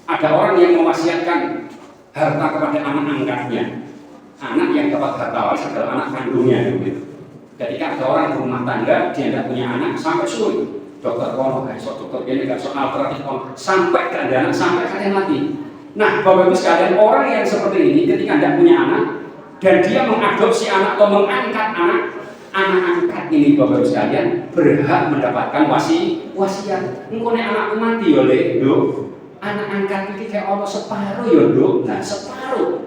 ada orang yang mewasiatkan harta kepada anak angkatnya. Anak yang dapat harta waris adalah anak kandungnya gitu. Ketika ada orang berumah tangga, dia tidak punya anak sampai sulit. Dokter kono, dokter ini nggak soal alternatif sampai keadaan sampai kalian mati. Nah, Bapak-Ibu sekalian, orang yang seperti ini ketika tidak punya anak dan dia mengadopsi anak atau mengangkat anak angkat ini, Bapak-Ibu sekalian, berhak mendapatkan wasiat. Engko nek anakku mati ya Le, Nduk. Anak angkat ini kayak Allah separuh ya Nduk. Nah, separuh.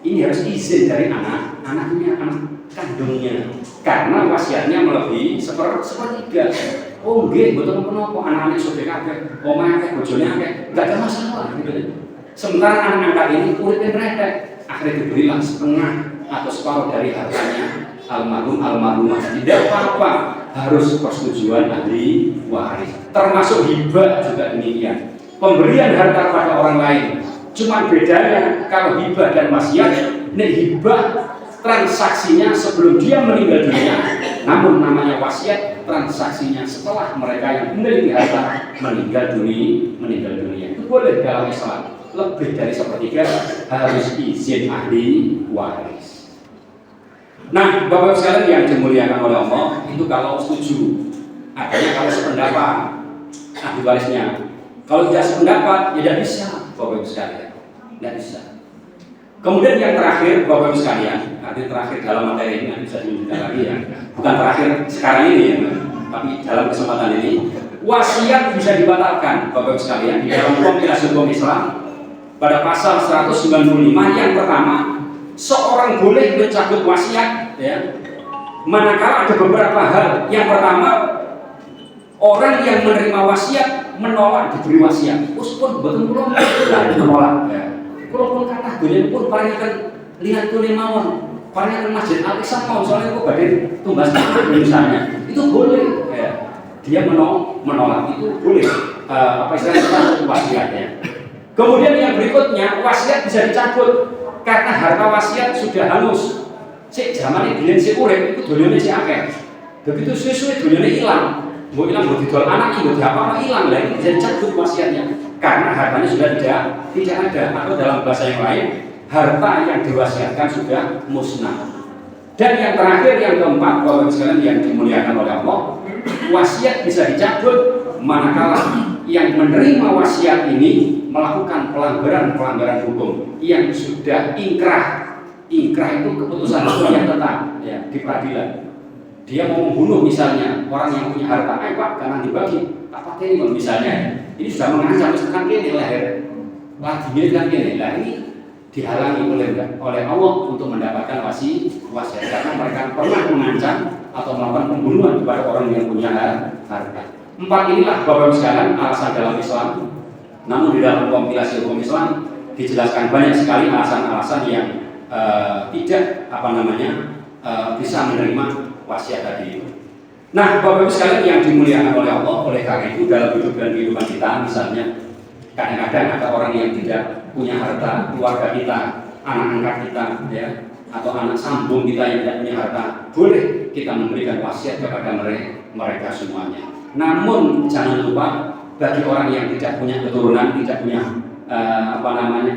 Ini harus izin dari anak kandungnya. Karena wasiatnya melebihi sepertiga. Oh nggih, mboten menapa anak-anak sugih kabeh, omah akeh, bojone akeh, enggak ada masalah gitu. Sementara anak angkat ini uripin redek, akhirnya diberilah setengah atau separuh dari hartanya almarhumah. Tidak apa-apa, harus persetujuan ahli waris. Termasuk hibah juga demikian. Pemberian harta pada orang lain. Cuma bedanya kalau hibah dan wasiat, nek hibah transaksinya sebelum dia meninggal dunia, namun namanya wasiat transaksinya setelah mereka yang memiliki harta meninggal dunia. Itu boleh dalam Islam. Lebih dari sepertiga harus izin ahli waris. Nah, Bapak sekalian yang dimuliakan oleh Allah, itu kalau setuju, adanya kalau sependapat ahli warisnya. Kalau tidak sependapat, ya tidak bisa, Bapak sekalian, tidak bisa. Kemudian yang terakhir, Bapak sekalian, artinya terakhir dalam materi ini bisa dilanjutkan lagi ya, bukan terakhir sekarang ini ya, tapi dalam kesempatan ini, wasiat bisa dibatalkan, Bapak sekalian, di dalam kompilasi hukum Islam. Pada pasal 195 yang pertama, seorang boleh mencabut wasiat ya, manakala ada beberapa hal. Yang pertama, orang yang menerima wasiat menolak diberi wasiat. Pun betul belum menolak ya. Kalau pun kata dunia pun paringaken lihat tune mawon, paringaken Masjid Al-Iqsa mawon, soalnya kok badhe tumbas misalnya. Itu boleh ya. Dia menolak itu boleh. Apa istilahnya wasiatnya. Kemudian yang berikutnya, wasiat bisa dicabut karena harta wasiat sudah hangus. Sik zamane biyen sik urip iku donyane sik akeh. Begitu suwe-suwe donyane ilang. Mbok ilang mbok didol anak iki mbok diapa ilang, lah ini bisa dicabut wasiatnya karena hartanya sudah tidak ada, atau dalam bahasa yang lain, harta yang diwasiatkan sudah musnah. Dan yang terakhir, yang keempat, Bapak sekalian yang dimuliakan oleh Allah, wasiat bisa dicabut manakala yang menerima wasiat ini melakukan pelanggaran hukum yang sudah ingkrah. Ingkrah itu keputusan hukum yang tetap ya, di peradilan. Dia mau membunuh misalnya orang yang punya harta, Pak, karena dibagi, tak pakai ini misalnya. Ini sudah mengancam misalkan ini leher, lagi kan ini. Nah ini dihalangi oleh Allah untuk mendapatkan wasiat karena mereka pernah mengancam atau melakukan pembunuhan kepada orang yang punya harta. 4 inilah Bapak sekalian alasan dalam Islam. Namun di dalam kompilasi hukum Islam dijelaskan banyak sekali alasan-alasan yang tidak bisa menerima wasiat tadi. Nah, Bapak Ibu sekalian yang dimuliakan oleh Allah, oleh karena itu dalam hidup dan kehidupan kita, misalnya kadang-kadang ada orang yang tidak punya harta, keluarga kita, anak angkat kita, ya, atau anak sambung kita yang tidak punya harta, boleh kita memberikan wasiat kepada mereka semuanya. Namun jangan lupa bagi orang yang tidak punya keturunan, tidak punya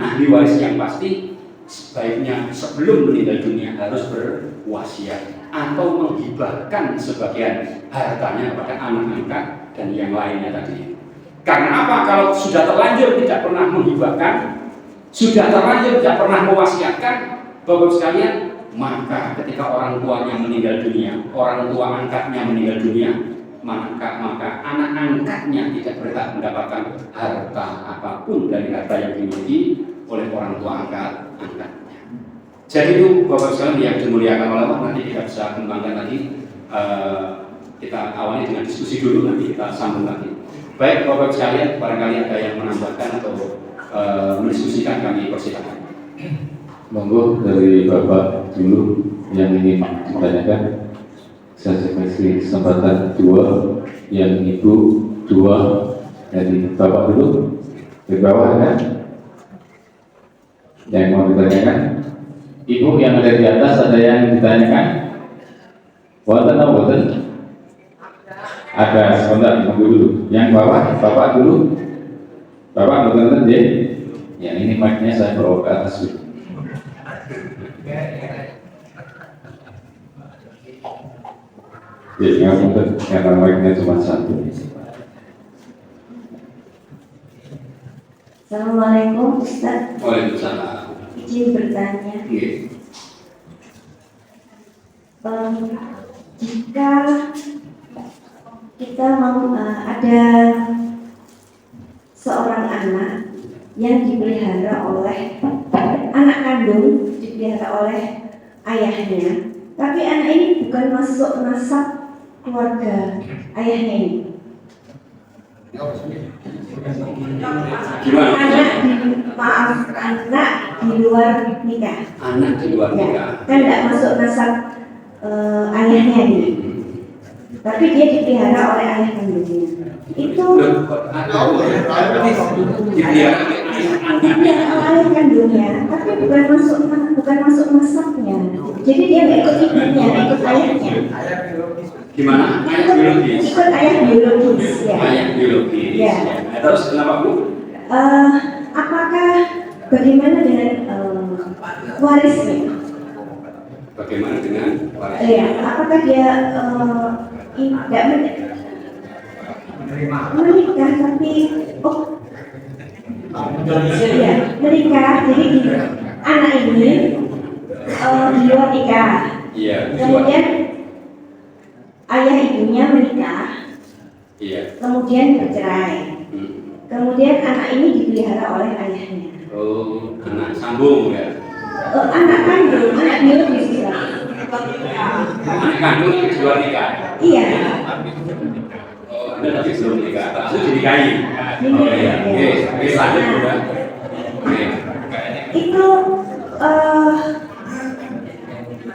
ahli waris yang pasti, sebaiknya sebelum meninggal dunia harus berwasiat atau menghibahkan sebagian hartanya kepada anak angkat dan yang lainnya tadi. Karena apa? Kalau sudah terlanjur tidak pernah menghibahkan, sudah terlanjur tidak pernah mewasiatkan, Bapak sekalian, maka ketika orang tuanya meninggal dunia, orang tua angkatnya meninggal dunia, maka anak angkatnya tidak berhak mendapatkan harta apapun dari harta yang dimiliki oleh orang tua angkatnya. Jadi itu Bapak sekalian yang dimuliakan oleh Allah, nanti kita bisa kembangkan lagi. Kita awali dengan diskusi dulu, nanti kita sambung lagi. Baik Bapak sekalian, barangkali ada yang menambahkan atau mendiskusikan, kami persilakan. Monggo dari Bapak dulu yang ingin ditanyakan. Saya kasih kesempatan 2, yang Ibu 2, dari Bapak dulu. Di bawah kan? Yang mau ditanyakan? Ibu yang ada di atas ada yang ditanyakan? Wonten atau wonten? Ada, sebentar, tunggu dulu. Yang bawah, Bapak dulu. Bapak wonten ya? Yang ini mic-nya saya bawa ke atas dulu. Ya, yang wonten, karena mic-nya cuma satu. Assalamualaikum Ustaz. Waalaikumsalam. Izin bertanya. Iya. Jika kita mau ada seorang anak yang dipelihara oleh anak kandung, dipelihara oleh ayahnya, tapi anak ini bukan masuk nasab keluarga ayahnya ini. Gimana? Anak di luar nikah. Anak di luar nikah. Ya, kan tidak masuk nasab ayahnya ini. Tapi dia dipelihara oleh ayah kandungnya. Itu dipelihara oleh ayah kandungnya, tapi bukan masuk nasabnya. Jadi dia nggak ikut ibunya, ikut ayahnya. Gimana? Ayah biologis. Ikut ayah biologis ya. Ayah biologis. Ya. Terus kenapa Bu? Apakah bagaimana dengan warisnya? Bagaimana dengan waris? Ya, apakah dia tidak menikah tapi ya, menikah, jadi anak ini di luar nikah. Iya. Kemudian ayah ibunya menikah. Iya. Kemudian bercerai. Kemudian anak ini dipelihara oleh ayahnya. Oh, anak sambung ya. Anak kandung, anak biologis ya. Anak kandung yang di luar nikah. Iya. Oh, Anda tapi belum nikah, langsung dinikahi. Ini Oh iya. Oke, lanjut juga. Oke. Itu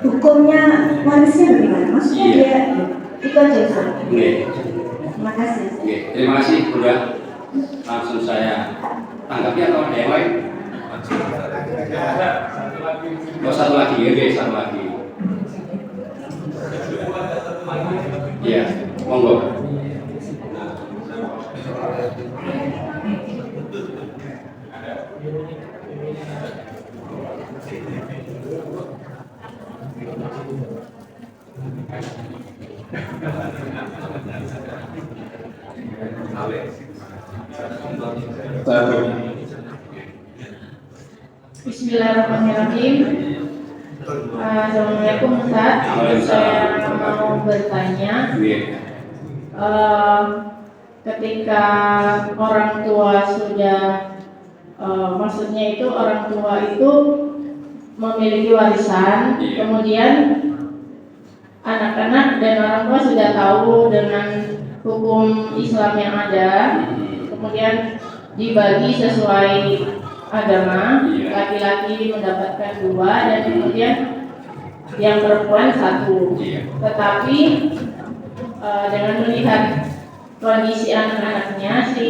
hukumnya warisnya bagaimana? Maksudnya Iya. dia itu aja Ustaz. Oke. Terima kasih. Oke, terima kasih Bunda. Langsung saya tanggapi atau ada yang lain? Oh, satu lagi, oke, satu lagi. Iya, monggo. Bismillahirrahmanirrahim. Assalamualaikum Ustaz. Saya mau bertanya, ketika orang tua sudah, maksudnya itu orang tua itu memiliki warisan, kemudian anak-anak dan orang tua sudah tahu dengan hukum Islam yang ada, kemudian dibagi sesuai agama, laki-laki mendapatkan 2 dan kemudian yang perempuan 1. Iya. Tetapi dengan melihat kondisi anak-anaknya, si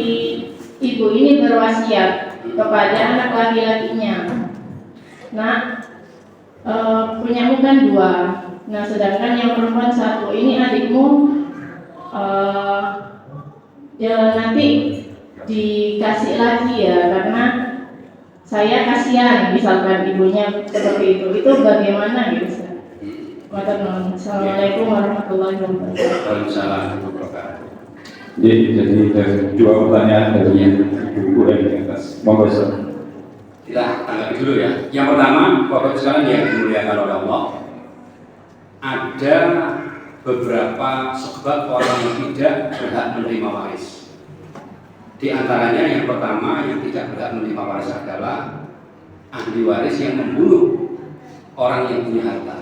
ibu ini berwasiat kepada anak laki-lakinya. Nah, punyamu kan 2. Nah, sedangkan yang perempuan 1 ini adikmu nanti dikasih lagi ya, karena saya kasihan misalkan ibunya seperti itu bagaimana gitu. Assalamualaikum warahmatullahi wabarakatuh. Waalaikumsalam warahmatullahi wabarakatuh. Jadi dari 2 pertanyaan dari Ibu yang di atas. Monggo, Ustaz. Kita tanggapi dulu ya. Yang pertama, Bapak sekalian yang dimuliakan oleh Allah, ada beberapa sebab orang yang tidak berhak menerima waris. Di antaranya yang pertama yang tidak berhak menerima waris adalah ahli waris yang membunuh orang yang punya harta.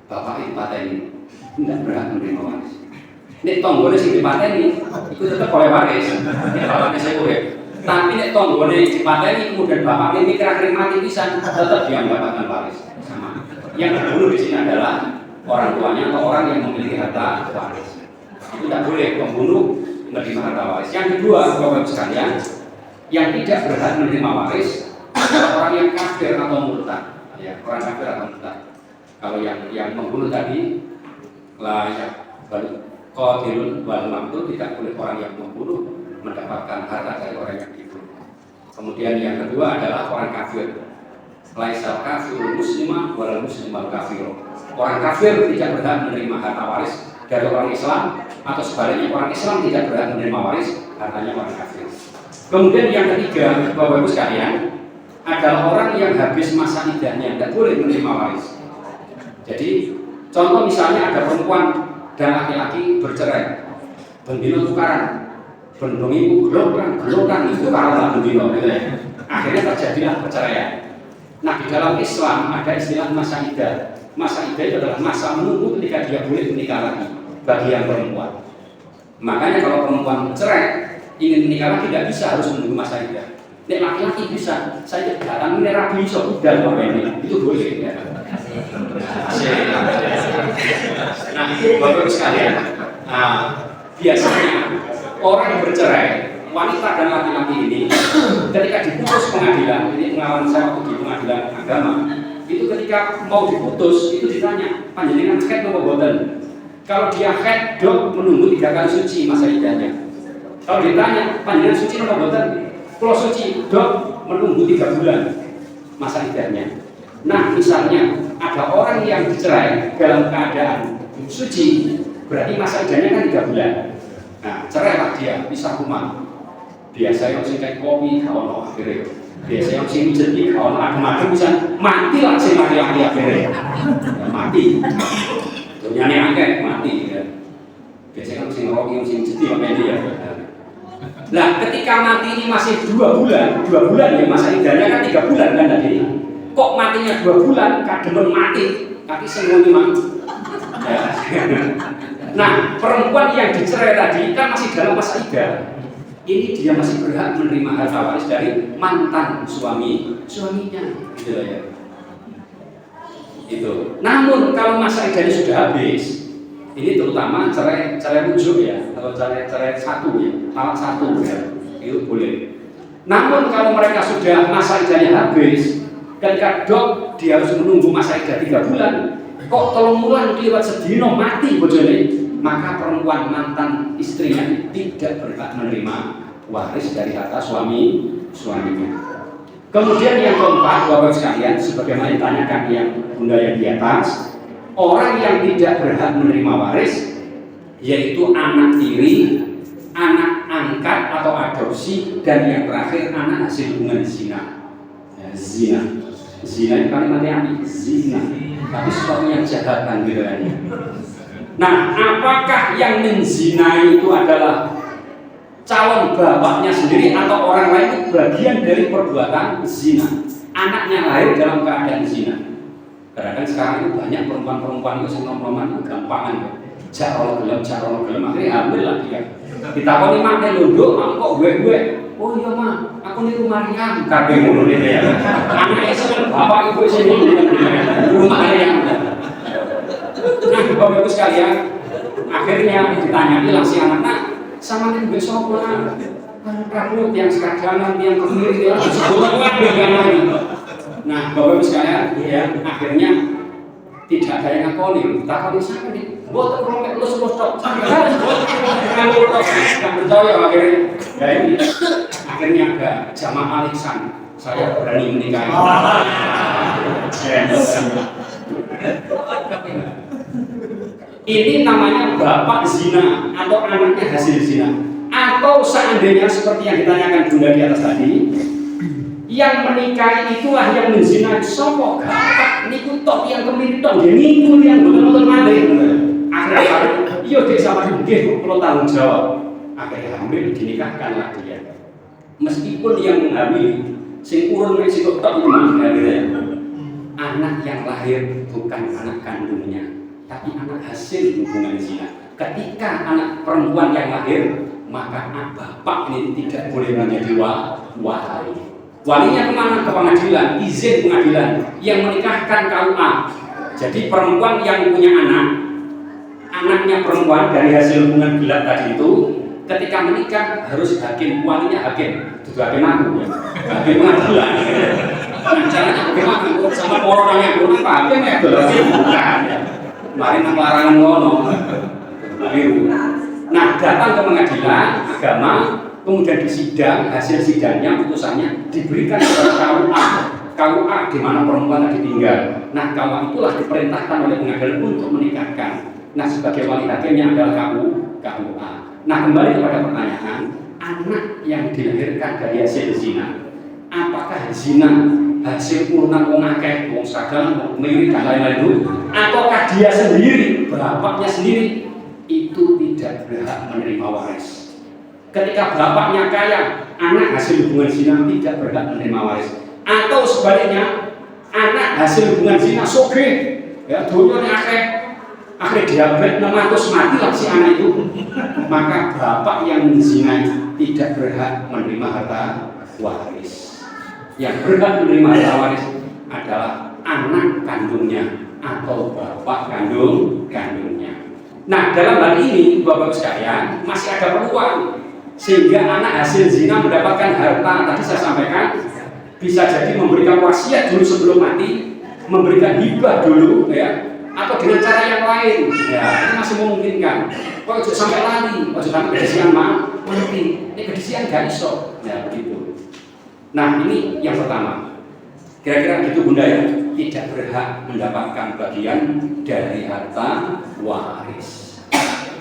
Bapak ibu pateni tidak berhak menerima waris. Nek tonggone sing dipateni itu tetap oleh waris. Nek bapaknya saya urip. Tapi nek tonggone dipateni kemudian bapaknya ini kira-kira mati pisan, tetap dia mendapatkan waris. Sama. Yang terbunuh di sini adalah orang tuanya atau orang yang memiliki harta waris. Itu tidak boleh pembunuh menerima harta waris. Yang kedua, Bapak sekalian, yang tidak berhak menerima waris adalah orang yang kafir atau murtad. Ya, orang kafir atau murtad. Kalau yang membunuh tadi layak qatilun wal maqtul, tidak boleh orang yang membunuh mendapatkan harta dari orang yang dibunuh. Kemudian yang kedua adalah orang kafir. Laisal kafirul muslimah wal muslimal kafir. Orang kafir tidak berhak menerima harta waris dari orang Islam, atau sebaliknya orang Islam tidak berhak menerima waris hartanya orang kafir. Kemudian yang ketiga, Bapak Ibu sekalian, adalah orang yang habis masa iddahnya tidak boleh menerima waris. Jadi contoh misalnya ada perempuan dan laki-laki bercerai, bendino tukaran, bendung ibu gelokan itu karena bendino, gitu ya. Akhirnya terjadilah perceraian. Nah, di dalam Islam ada istilah masa iddah. Masa iddah itu adalah masa menunggu ketika dia boleh menikah lagi bagi yang perempuan. Makanya kalau perempuan cerai ingin menikah lagi tidak bisa, harus menunggu masa iddah. Nek laki-laki bisa, saya datang menerapi dan ini itu boleh ya. Nah, Bapak sekalian, biasanya orang yang bercerai, wanita dan laki-laki ini, ketika diputus pengadilan, ini pengalaman saya waktu di pengadilan agama, itu ketika mau diputus itu ditanya, panjenengan haid apa boten? Kalau dia haid, dok menunggu 3 kali suci masa iddahnya. Kalau ditanya, panjenengan suci apa boten? Kalau suci, dok menunggu 3 bulan masa iddahnya. Nah, misalnya ada orang yang dicerai dalam keadaan suci, berarti masa iddahnya kan 3 bulan. Nah, cerai lah dia, bisa rumah. Biasa yang sing kayak kopi, kalau akhirnya. Biasa yang sing jadi, kalau adem-adem bisa mati lah sing laki-laki akhirnya. Mati. Dunyane akeh mati ya. Biasanya kan sing roki yang sing jadi makanya dia. Nah, ketika mati ini masih 2 bulan ya, masa iddahnya kan 3 bulan kan tadi. Kok matinya 2 bulan, kademen mati, kaki semuanya mati. Ya. Nah, perempuan yang dicerai tadi kan masih dalam masa iddah. Ini dia masih berhak menerima harta waris dari mantan suaminya, gitu ya. Itu. Namun kalau masa iddahnya sudah habis, ini terutama cerai rujuk ya, atau cerai satu ya, talak satu ya, itu boleh. Namun kalau mereka sudah masa iddahnya habis, ketika dok dia harus menunggu masa iddah 3 bulan, kok tolong mulan lewat sedino mati bojone, maka perempuan mantan istrinya tidak berhak menerima waris dari harta suaminya. Kemudian yang keempat, Bapak sekalian, sebagaimana ditanyakan yang bunda yang di atas, orang yang tidak berhak menerima waris yaitu anak tiri, anak angkat atau adopsi, dan yang terakhir anak hasil hubungan zina. Ya, zina itu kalimatnya apa? Zina. Tapi sesuatu yang jahat kan gitu kan. Nah, apakah yang menzinai itu adalah calon bapaknya sendiri atau orang lain itu bagian dari perbuatan zina? Anaknya lahir dalam keadaan zina. Karena kan sekarang itu banyak perempuan-perempuan itu nom-noman itu gampangan. Carono gelem akhirnya hamil lah dia. Ditakoni mak londo, aku kok gue. Oh iya mak, aku niru Maryam. Kabeh ngono ya. Anake seneng bapak ibu sini rumah yang Nah, Bapak Ibu sekalian, akhirnya ditanyai langsung anak-anak, sama ini besok mana? Rambut yang sekadangan, yang kemiri, yang sebulan yang lain. Nah, Bapak Ibu sekalian, ya, akhirnya tidak ada yang ngakoni. Takoni siapa nih? Buat rompet lu semua stop. Kamu nggak percaya akhirnya. Ya ini, akhirnya ada jamaah lisan. Saya berani menikahi. Ini namanya bapak zina atau anaknya hasil zina. Atau seandainya seperti yang ditanyakan Bunda di atas tadi, yang menikahi itulah yang menzinai sopo gak niku tok yang kemiri tok niku yang betul-betul malih. Akhirnya iya dek sama nggih kula tanggung jawab. Akhirnya hamil dinikahkanlah dia. Meskipun yang menghamili sing urun mek sitok tok iki anak yang lahir bukan anak kandungnya, tapi anak hasil hubungan zina. Ketika anak perempuan yang lahir, maka bapak ini tidak boleh menjadi wali. Walinya kemana? Ke pengadilan, izin pengadilan yang menikahkan KUA. Jadi perempuan yang punya anak, anaknya perempuan dari hasil hubungan gelap tadi itu, ketika menikah harus hakim, walinya hakim, itu hakim aku ya, hakim pengadilan. Caranya bagaimana? Sama orang yang belum hakim ya, bukan. Mari nang larangan ngono. Nah, datang ke pengadilan agama. Kemudian disidang, hasil sidangnya, putusannya diberikan kepada KUA di mana perempuan tadi tinggal. Nah, KUA itulah diperintahkan oleh pengadilan untuk menikahkan. Nah, sebagai wali hakimnya adalah KUA. Nah, kembali kepada pertanyaan, anak yang dilahirkan dari hasil zina, apakah zina hasil urunan wong akeh, wong sadang, wong miri dan lain-lain itu, ataukah dia sendiri, bapaknya sendiri itu tidak berhak menerima waris? Ketika bapaknya kaya, anak hasil hubungan zina tidak berhak menerima waris. Atau sebaliknya, anak hasil hubungan zina sogeh, ya dunyane akeh, akhirnya diabetes 600 matilah si anak itu. Maka bapak yang menzinai tidak berhak menerima harta waris. Yang berhak menerima harta waris adalah anak kandungnya atau bapak kandungnya. Nah, dalam hal ini Bapak sekalian masih ada peluang sehingga anak hasil zina mendapatkan harta. Tadi saya sampaikan bisa jadi memberikan wasiat dulu sebelum mati, memberikan hibah dulu ya, atau dengan cara yang lain ya, itu masih memungkinkan. Kok sampai lari, kok sampai kedisian mati, ini kedisian gak iso ya begitu. Nah, ini yang pertama, kira-kira gitu Bunda ya, tidak berhak mendapatkan bagian dari harta waris.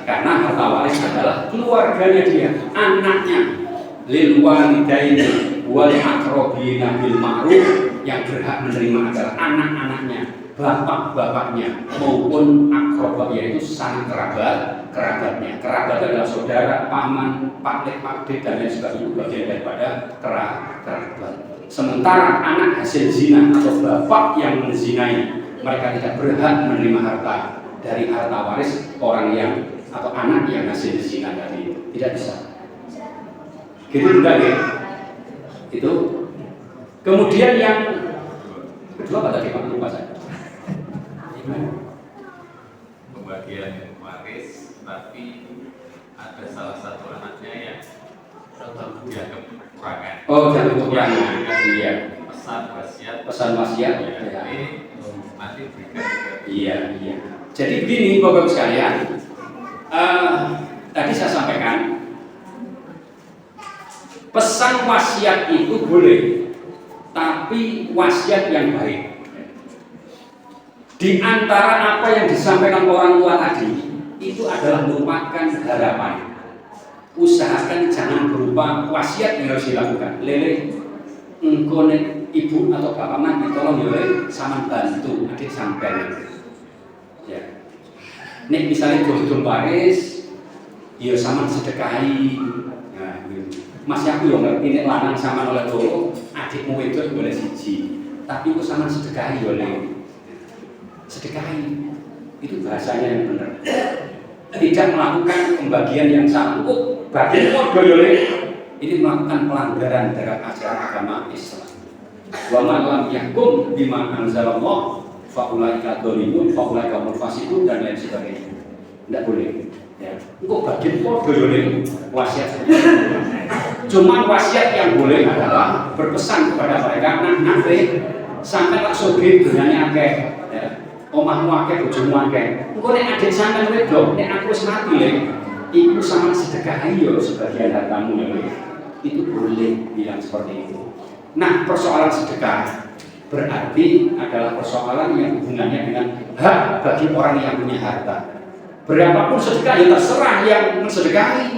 Karena harta waris adalah keluarganya dia, anaknya. Lil walidaini wal aqrabina bil ma'ruf, yang berhak menerima adalah anak-anaknya, bapak-bapaknya maupun akrab, yaitu sanak kerabatnya. Kerabat adalah saudara, paman, pakde, dan lain sebagainya, bagian daripada kerabat. Sementara anak hasil zina atau bapak yang menzinai, mereka tidak berhak menerima harta dari harta waris orang yang atau anak yang hasil zina tadi, tidak bisa. Gitu juga ya. Itu. Kemudian yang kedua apa tadi Pak? Lupa saya. Pembagian waris, tapi ada salah satu anaknya yang dianggap kekurangan. Oh, jangan kekurangan. Iya. Pesan wasiat. Ya. Ini nanti berikan. Iya. Jadi begini Bapak-Ibu sekalian. Tadi saya sampaikan pesan wasiat itu boleh, tapi wasiat yang baik. Di antara apa yang disampaikan orang tua tadi itu adalah merupakan harapan. Usahakan jangan berupa wasiat yang harus dilakukan. Lele, engkau ibu atau bapak mati, tolong ya sama bantu adik sampai. Ya. Nek misalnya jodoh waris, ya sama sedekahi. Nah, masih aku yang ngerti nek lanang sama oleh loro, adikmu itu boleh siji, tapi aku sama sedekahi oleh sedekahi. Itu bahasanya yang benar. Tidak melakukan pembagian yang salah. Bagian boleh ini melakukan pelanggaran terhadap ajaran agama Islam. Wa man lam yahkum bima anzalallah faulaika dzalimun, faulaika mulfasikun dan lain sebagainya. Tidak boleh. Ya. Kok bagian podo yo wasiat. Cuman wasiat yang boleh adalah berpesan kepada mereka nanti sampai tak sugih dunyane akeh. Ya. Omahmu akeh, bojomu akeh. Engko nek adik sampean wedok, nek aku wis mati lho, iku sama sedekahi yo sebagian hartamu lho. Itu boleh bilang seperti itu. Nah, persoalan sedekah berarti adalah persoalan yang hubungannya dengan hak bagi orang yang punya harta. Berapapun sedekah yang terserah yang mensedekahi.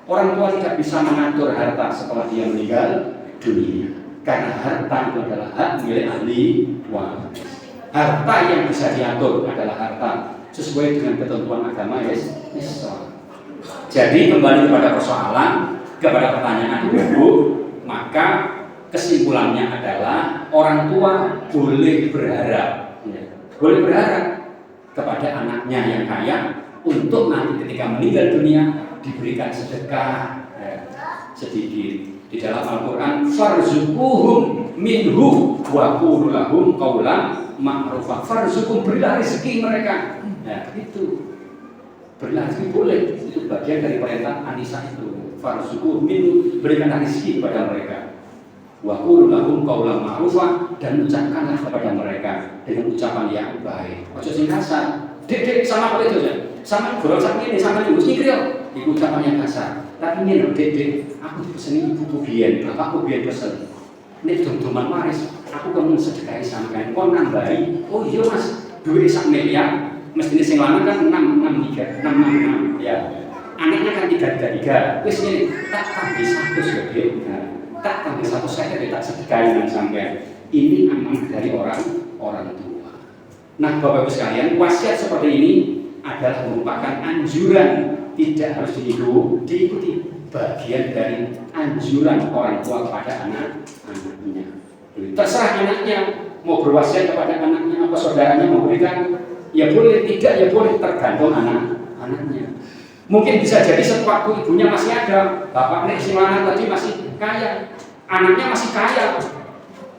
Orang tua tidak bisa mengatur harta setelah dia meninggal dunia, karena harta itu adalah hak milik ahli waris. Harta yang bisa diatur adalah harta sesuai dengan ketentuan agama Islam. Jadi kembali kepada persoalan, kepada pertanyaan ibu, maka kesimpulannya adalah orang tua boleh berharap, boleh berharap kepada anaknya yang kaya untuk nanti ketika meninggal dunia diberikan sedekah sedikit. Di dalam Al-Quran, farzuquhum minhu wa qul lahum qawlan ma'rufa. Farzuquhum, berilah rezeki mereka. Nah, itu berilah rezeki boleh, itu bagian dari perintah An-Nisa itu. Farzuquhum minhu, berikan rezeki kepada mereka. Wa qul lahum qawlan ma'rufa, dan ucapkanlah kepada mereka dengan ucapan yang baik. Ojo sing kasar. Dek sama apa itu ya? Sama gorong sak ngene, sama nyuwun ikri. Iku ucapan yang kasar. Tapi ini lho, dek, aku dipeseni ibuku biyen, bapakku biyen pesen. Nek dom-doman waris, aku kon sedekahi sampean, kon nambahi. Oh iya Mas, duwe sak miliar, mestine sing lanang kan 663, 666 ya. Anaknya kan 333. Wis ngene, tak tambah 100 ya, Dek. Nah, tak tambah 100 saya tak sedekahi nang sampean. Ini amanah dari orang tua. Nah, Bapak Ibu sekalian, wasiat seperti ini adalah merupakan anjuran, tidak harus diikuti, bagian dari anjuran orang tua kepada anak-anaknya. Terserah anaknya mau berwasiat kepada anaknya, apa saudaranya mau berikan, ya boleh, tidak ya boleh, tergantung anaknya. Mungkin bisa jadi sewaktu ibunya masih ada, bapaknya si lanang tadi masih kaya, anaknya masih kaya,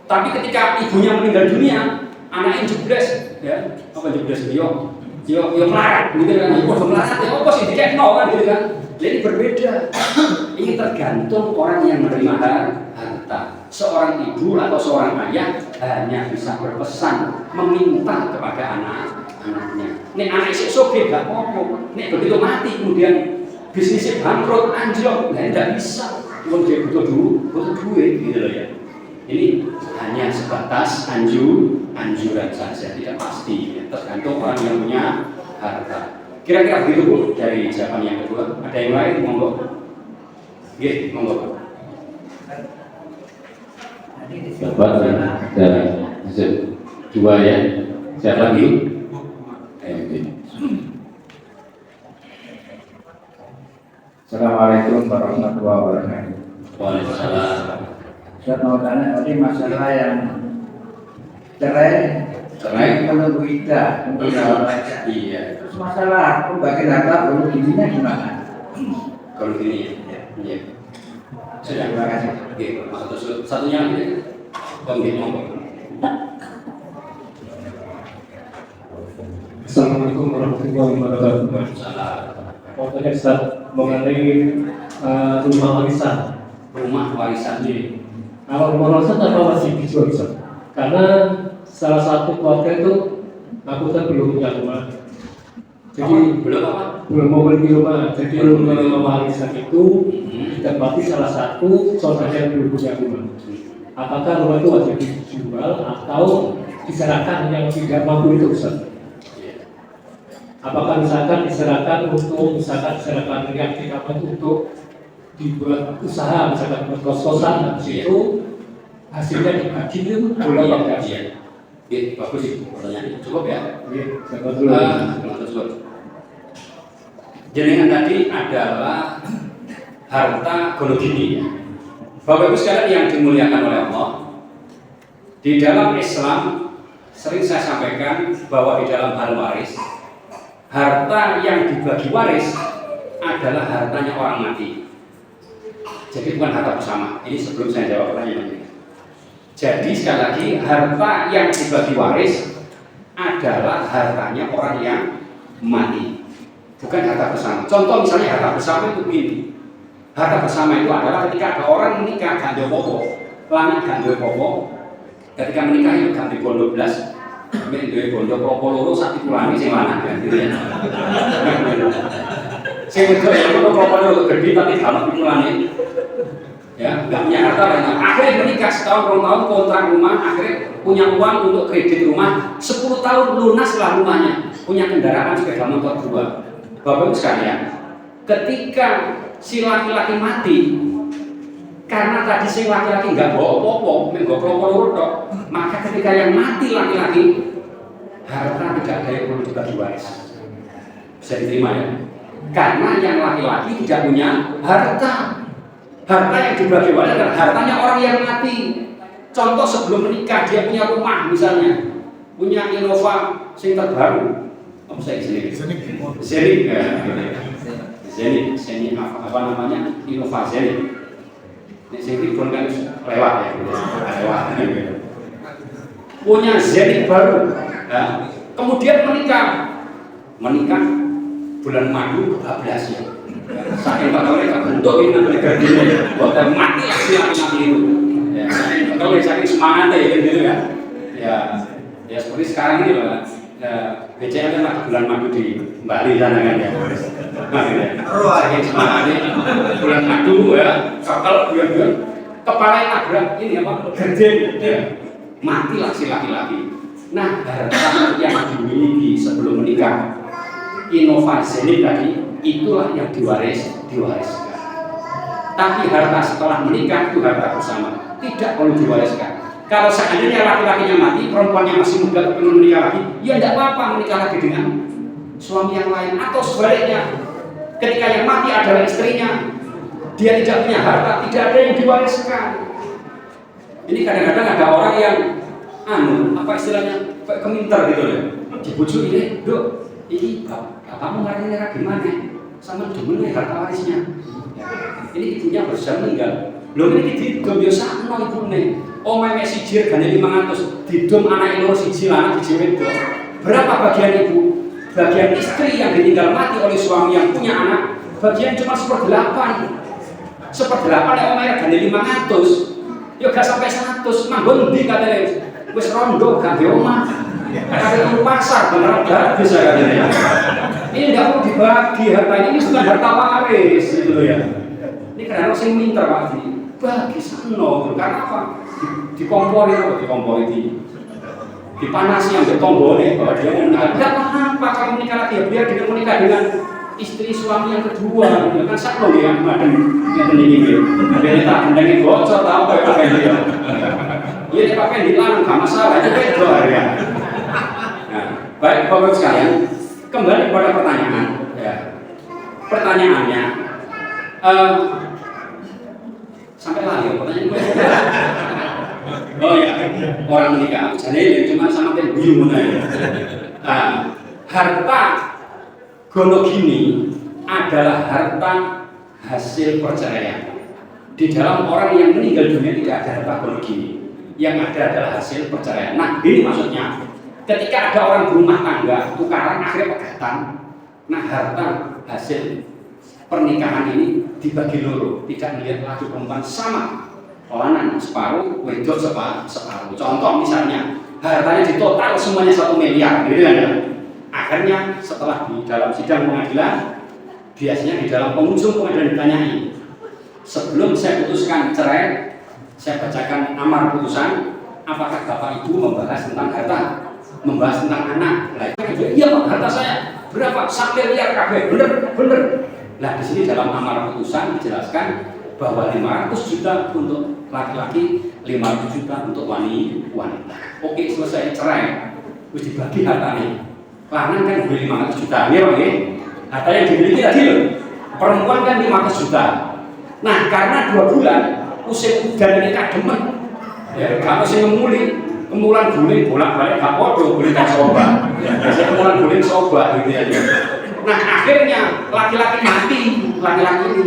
tapi ketika ibunya meninggal dunia, anaknya jebres, ya apa jebres yo melarat gitu kan, yo melarat ya apa sih dikekno kan gitu kan. Jadi berbeda. Ini tergantung orang yang menerima harta. Seorang ibu atau seorang ayah hanya bisa berpesan, meminta kepada anak-anaknya. Nek anak isih sugih gak apa-apa. Nek begitu mati kemudian bisnisnya bangkrut, anjlok, nah tidak bisa. Wong dia butuh duit gitu loh ya. Ini hanya sebatas anjuran saja, tidak pasti, ya. Tergantung orang yang punya harta. Kira-kira begitu Bu dari jawaban yang kedua. Ada yang lain? Monggo. Nggih, monggo. Bapak dan dua ya. Siapa lagi? Assalamualaikum warahmatullahi wabarakatuh. Waalaikumsalam. Saya mau tanya tadi masalah yang cerai menunggu iddah, Iya. Terus masalah pembagian harta perlu gizinya gimana? Kalau gini ya. Iya. Sudah. Terima kasih. Oke, satunya lagi. Monggo. Assalamualaikum warahmatullahi wabarakatuh. Salah. Mau tanya Ustaz mengenai rumah warisan. Rumah warisan ini. Kalau rumah warisan apa masih dijual Ustaz? Karena salah satu keluarga itu aku kan belum punya rumah. Jadi belum mau beli rumah. Jadi rumah warisan itu ditempati salah satu saudara yang belum punya rumah. Apakah rumah itu wajib dijual atau diserahkan yang tidak mampu itu Ustaz? Apakah misalkan diserahkan yang tidak mampu untuk dibuat usaha, misalkan buat kos-kosan, habis itu hasilnya dibagi itu boleh apa enggak? Iya, bagus sih pertanyaannya. Cukup ya? Iya, saya dulu. Jenengan tadi adalah harta gologini. Bapak Ibu sekalian yang dimuliakan oleh Allah, di dalam Islam sering saya sampaikan bahwa di dalam hal waris, harta yang dibagi waris adalah hartanya orang mati. Jadi bukan harta bersama. Ini sebelum saya jawab pertanyaan ini. Jadi sekali lagi, harta yang dibagi waris adalah hartanya orang yang mati, bukan harta bersama. Contoh misalnya harta bersama itu begini. Harta bersama itu adalah ketika ada orang menikah gak ada popo, lanang gak ada popo, ketika menikah itu ganti bondo belas, menduwe bondo popo loro sak dikulani sing lanang ya gitu ya. Sing wedok ya popo loro gede tapi gak dikulani. Ya, nggak punya harta banyak. Akhirnya menikah setahun, 2 tahun kontrak rumah, akhirnya punya uang untuk kredit rumah, 10 tahun lunas lah rumahnya, punya kendaraan sepeda motor 2. Bapak Ibu sekalian, ketika si laki-laki mati, karena tadi si laki-laki nggak bawa popo, nggak bawa maka ketika yang mati laki-laki, harta tidak ada yang perlu dibagi waris. Bisa diterima ya? Karena yang laki-laki tidak punya harta. Harta yang dibagi waris adalah hartanya orang yang mati. Contoh sebelum menikah dia punya rumah misalnya, punya Innova sing terbaru. Apa saya Zenik apa namanya Innova Zenik. Ini Zenik pun kan lewat ya, lewat. Punya Zenik baru. Nah, kemudian menikah bulan madu ke-12 ya. Saking mereka bentuk ini mereka gini, bukan mati laki-laki itu. Ya, kalau saking semangatnya ya gitu ya. Ya seperti sekarang ini lah. Ya, BCA kan lagi bulan madu di Bali sana kan ya. Saking semangatnya bulan madu ya. Kalau bulan kepala yang nabrak ini apa? Gerjen. Ya. Matilah si laki-laki. Nah, harta yang dimiliki sebelum menikah, Innova Zenik tadi, itulah yang diwariskan. Tapi harta setelah menikah itu harta bersama, tidak perlu diwariskan. Kalau seandainya laki-lakinya mati, perempuannya masih muda tapi belum menikah lagi, ya tidak apa-apa menikah lagi dengan suami yang lain. Atau sebaliknya, ketika yang mati adalah istrinya, dia tidak punya harta, tidak ada yang diwariskan. Ini kadang-kadang ada orang yang apa istilahnya, kayak keminter gitu ya, dibujuk ini, dok, ini bapakmu warisnya gimana? Sama demennya harta warisnya. Ya. Ini ibunya berusaha meninggal. Belum ini didom ya sakno ibune. Omae siji regane 500, didom anak loro siji lanang siji wedok. Berapa bagian ibu? Bagian istri yang ditinggal mati oleh suami yang punya anak, bagian cuma 1/8. 1/8 nek omae regane 500, ya gak sampai 100. Manggon ndi katene? Wis rondo gak di omah. Ada pasar beneran gratis ya katanya. Ini tidak perlu dibagi harta ini bukan harta waris gitu ya. Ini kadang sing minter Pak bagi sano karena apa? Dikompori dipanasi ambil tombolnya bahwa dia mau menikah. Tidak apa-apa kalau menikah lagi ya biar dia menikah dengan istri suami yang kedua. Dia kan sakno ya madem yang ini. Biar tak gendengin bocor tahu apa ya dia. Dia dipakai di lanang gak masalah itu beda ya. Baik Bapak sekalian, kembali kepada pertanyaan. Ya. Pertanyaannya, sampai lagi pertanyaan gue. Oh ya, orang menikah, jadi cuma sama kayak buyung ya. Harta gonogini adalah harta hasil perceraian. Di dalam orang yang meninggal dunia tidak ada harta gonogini. Yang ada adalah hasil perceraian. Nah, ini maksudnya. Ketika ada orang berumah tangga, tukaran akhirnya pegatan. Nah, harta hasil pernikahan ini dibagi loro, tidak melihat laki perempuan sama. Lanang separuh, wedok separuh. Contoh misalnya, hartanya ditotal semuanya 1 miliar, gitu kan ya. Akhirnya setelah di dalam sidang pengadilan, biasanya di dalam pengunjung pengadilan ditanyai, sebelum saya putuskan cerai, saya bacakan amar putusan, apakah Bapak Ibu membahas tentang harta? Membahas tentang anak, iya Pak, harta saya berapa? 1 miliar KB, bener. Nah di sini dalam amar putusan dijelaskan bahwa 500 juta untuk laki-laki, 500 juta untuk wanita. Oke, selesai cerai, terus dibagi hartanya. Lanang kan beli 500 juta, ya Pak ya. Harta yang dimiliki tadi loh, perempuan kan 500 juta. Nah karena 2 bulan usia udan ini kademen, ya kalau sih kemulan guling bolak-balik gak podo guling tak soba. Biasanya kemulan guling soba gitu ya. Nah akhirnya laki-laki mati, laki-laki ini.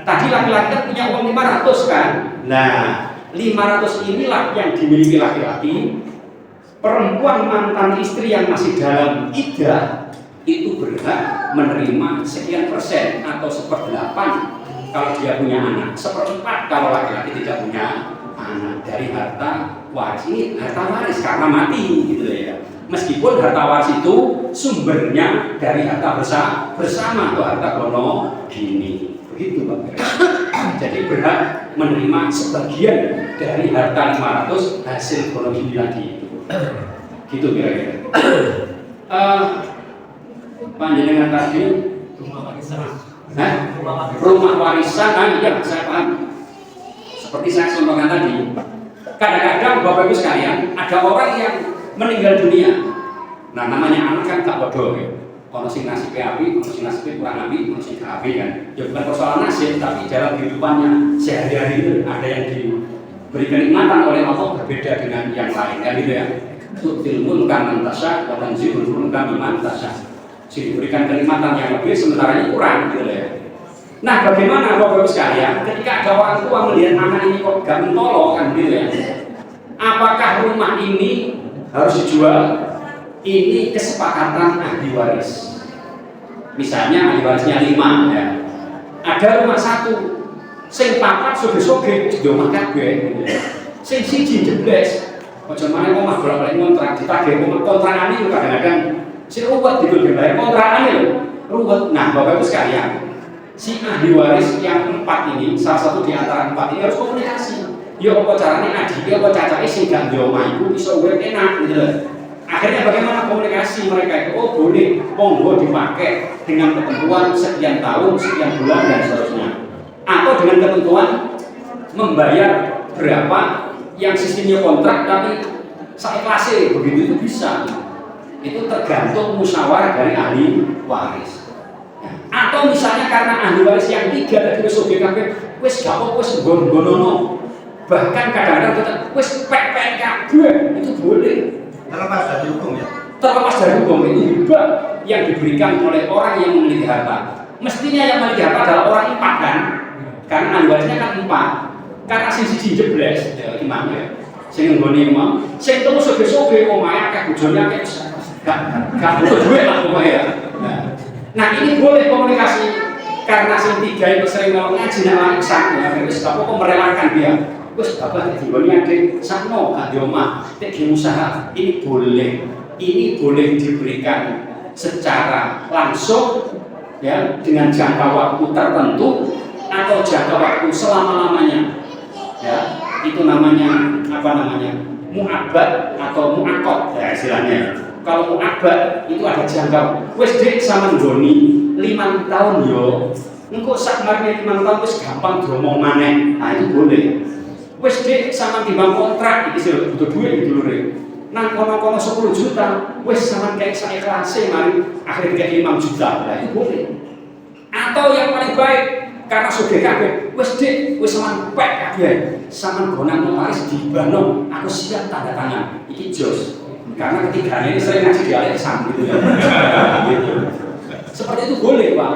Tadi laki-laki kan punya uang 500 kan. Nah 500 inilah yang dimiliki laki-laki. perempuan mantan istri yang masih dalam iddah itu berhak menerima sekian persen atau 1/8 kalau dia punya anak, 1/4 kalau laki-laki tidak punya anak dari harta waris. Ini harta waris karena mati gitu ya. Meskipun harta waris itu sumbernya dari harta bersama atau harta gono gini. Begitu Pak. Jadi berhak menerima sebagian dari harta 500 hasil gono gini lagi. Gitu kira-kira. Panjenengan tadi rumah warisan, ya saya paham. Seperti saya contohkan tadi, kadang-kadang Bapak Ibu sekalian ada orang yang meninggal dunia. Nah namanya anak kan tak bodoh ya. Kalau sing nasibnya api, kalau sing nasibnya kurang api, kalau sing api kan. Ya bukan persoalan nasib, tapi dalam kehidupannya sehari-hari itu ada yang diberi kenikmatan oleh Allah berbeda dengan yang lain, kan gitu ya. Tu'til mulka man tasya wa tanzilul mulka mimman tasya. Diberikan kenikmatan yang lebih sementara ini kurang gitu ya. Nah bagaimana Bapak Ibu sekalian ketika ada orang tua melihat anak ini kok gak mentolok kan gitu ya. Apakah rumah ini harus dijual? Ini kesepakatan ahli waris. Misalnya ahli warisnya 5 ya. Ada rumah 1 sing 4 soge-soge di omah kabeh gitu ya. Sing siji jebles. Ojo maneh omah bolak-balik kontrak ditagih kontrakan itu kadang-kadang si ruwet gitu bayar kontrakan itu ruwet. Nah Bapak Ibu sekalian, si ahli waris yang 4 ini, salah satu di antara 4 ini harus komunikasi. Ya apa caranya ngaji, ya apa cacake sing gak di omah iku iso urip enak gitu loh. Akhirnya bagaimana komunikasi mereka itu? Oh boleh, monggo dipakai dengan ketentuan sekian tahun, sekian bulan dan seterusnya. Atau dengan ketentuan membayar berapa yang sistemnya kontrak tapi seikhlasnya begitu itu bisa. Itu tergantung musyawarah dari ahli waris. Atau misalnya karena ahli waris yang 3 tadi wis oge kabeh, wis gak apa wis nggon-ngono. Bahkan kadang-kadang kita wis pek-pek kabeh, itu boleh. Terlepas dari hukum ya. Terlepas dari hukum itu hibah yang diberikan oleh orang yang memiliki harta. Mestinya yang memiliki harta adalah orang 4 kan? Karena ahli warisnya kan 4. Karena sisi jebles ya imam ya. Sing nggone imam, sing telu soge-soge omahe akeh bojone akeh gak butuh duit lah pokoknya. Nah ini boleh komunikasi karena sing 3 itu sering ngaji nang iksan ya wis apa kok merelakan dia. Wis bapak digoni adik sakno gak di omah, tek usaha. Ini boleh diberikan secara langsung ya dengan jangka waktu tertentu atau jangka waktu selama-lamanya. Ya, itu namanya apa namanya? Mu'abbad atau mu'aqqad ya istilahnya. Kalau mu'abbad itu ada jangka. Wis dik sama nggoni 5 tahun yo. Engko sak marine 5 tahun wis gampang diomong maneh. Nah itu boleh. Wis dik sama timbang kontrak iki sih butuh duit iki lho. Nang kono-kono 10 juta, wis sama kayak seikhlasé mari akhirnya kayak 5 juta. Nah itu boleh. Atau yang paling baik karena sudah kabeh, wis dik, wis sama pek kabeh. Sama gonang notaris di Bandung, aku siap tanda tangan. Iki jos. Karena ketiganya ini sering ngaji di Alexan gitu ya. Gitu. Seperti itu boleh Pak.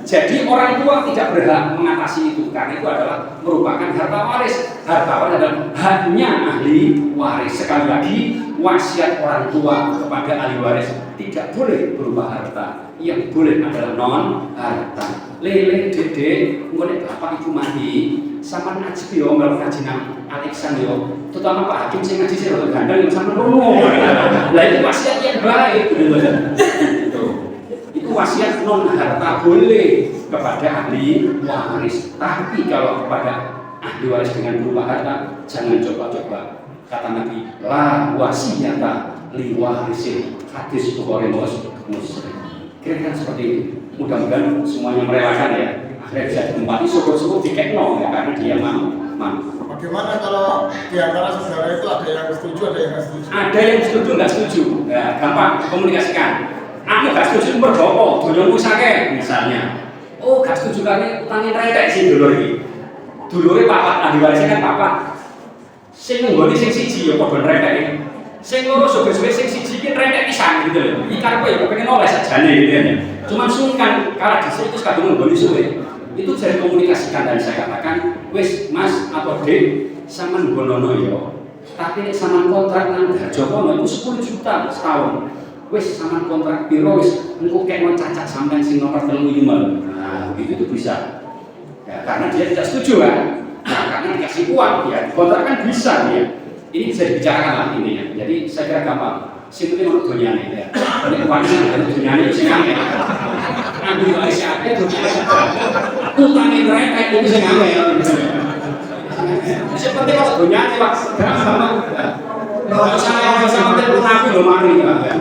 Jadi orang tua tidak berhak mengatasi itu karena itu adalah merupakan harta waris. Harta waris adalah haknya ahli waris. Sekali lagi wasiat orang tua kepada ahli waris tidak boleh berupa harta. Yang boleh adalah non harta. Lele dede ngene bapak ibu mati sampean ngaji yo ngaji nang Alexan yo. Terutama Pak Hakim sing ngaji sing gandeng sampean ngono. Lah itu wasiat yang baik gitu. Itu wasiat non harta boleh kepada ahli waris. Tapi kalau kepada ahli waris dengan berupa harta jangan coba-coba. Kata Nabi, la wasiyata li warisin. Hadis Bukhari Muslim. Kira-kira seperti itu. Mudah-mudahan semuanya merelakan ya. Akhirnya bisa ditempati syukur-syukur dikekno ya karena dia mau. Bagaimana kalau di antara saudara itu ada yang setuju, ada yang nggak setuju? Ada yang setuju, nggak setuju. Ya, gampang dikomunikasikan. Aku gak setuju mergopo, dulurmu sakit misalnya. Oh gak setuju karena utangnya rentek sih dulur ini. Dulurnya papat, ahli warisnya kan papat. Sing nggone sing siji ya padha rentek. Sing loro soge-soge sing siji iki rentek pisan gitu lho. Iki karep ya pengen oleh sajane gitu ya. Cuman sungkan kalau dhisik itu kadung nggone suwe. Itu saya komunikasikan dan saya katakan, wis Mas atau Dek, sampean nggonono ya. Tapi nek sampean kontrak nang Darjokono itu 10 juta setahun. Wis sampean kontrak piro wis engko kek cacat sampean sing nomor 35. Nah, begitu itu bisa. Ya, karena dia tidak setuju kan. Nah, karena dikasih uang ya, kontrak kan bisa ya. Ini bisa dibicarakan lah intinya. Jadi saya kira gampang. Sing penting ono donyane ya. Nek wanita ada donyane sing angel. Ambil wae siapa donyane. Utange mereka itu sing angel. Seperti kalau donyane Pak. Kalau saya telepon aku lho mari ya.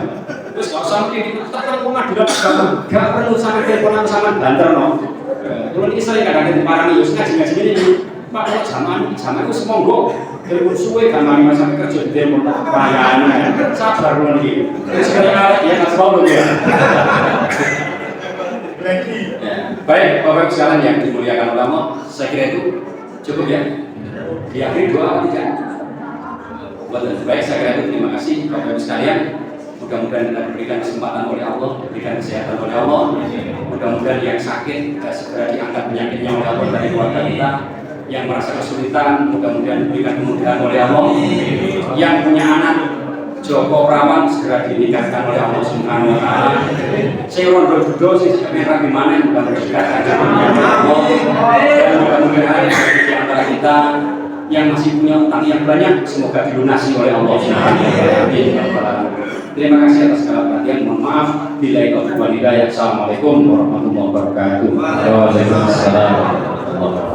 Terus kalau sampai tak rumah di dalam gak perlu sampai teleponan sama banterno. Kalau ini sering kadang-kadang diparani yo ngaji-ngaji ini. Pak kalau zaman itu semonggo telepon suwe kan mari sampai kerja di telepon bayane. Sabar lho iki. Terus kaya ya enggak tahu lho ya. Baik, Bapak sekalian yang dimuliakan ulama, saya kira itu cukup ya. Diakhiri doa apa tidak? Baik, saya kira itu terima kasih Bapak sekalian. Mudah-mudahan kita diberikan kesempatan oleh Allah, diberikan kesehatan oleh Allah. Mudah-mudahan yang sakit segera diangkat penyakitnya oleh Allah dari keluarga kita. Yang merasa kesulitan, mudah-mudahan diberikan kemudahan oleh Allah. Yang punya anak Joko Rawan segera dinikahkan oleh Allah Subhanahu wa taala. Saya rondo judo sing merah di mana mudah-mudahan Allah. Dan mudah-mudahan di antara kita yang masih punya utang yang banyak semoga dilunasi oleh Allah Subhanahu wa taala. Terima kasih atas segala perhatian. Mohon maaf bila itu wal hidayah. Assalamualaikum warahmatullahi wabarakatuh. Waalaikumsalam warahmatullahi wabarakatuh.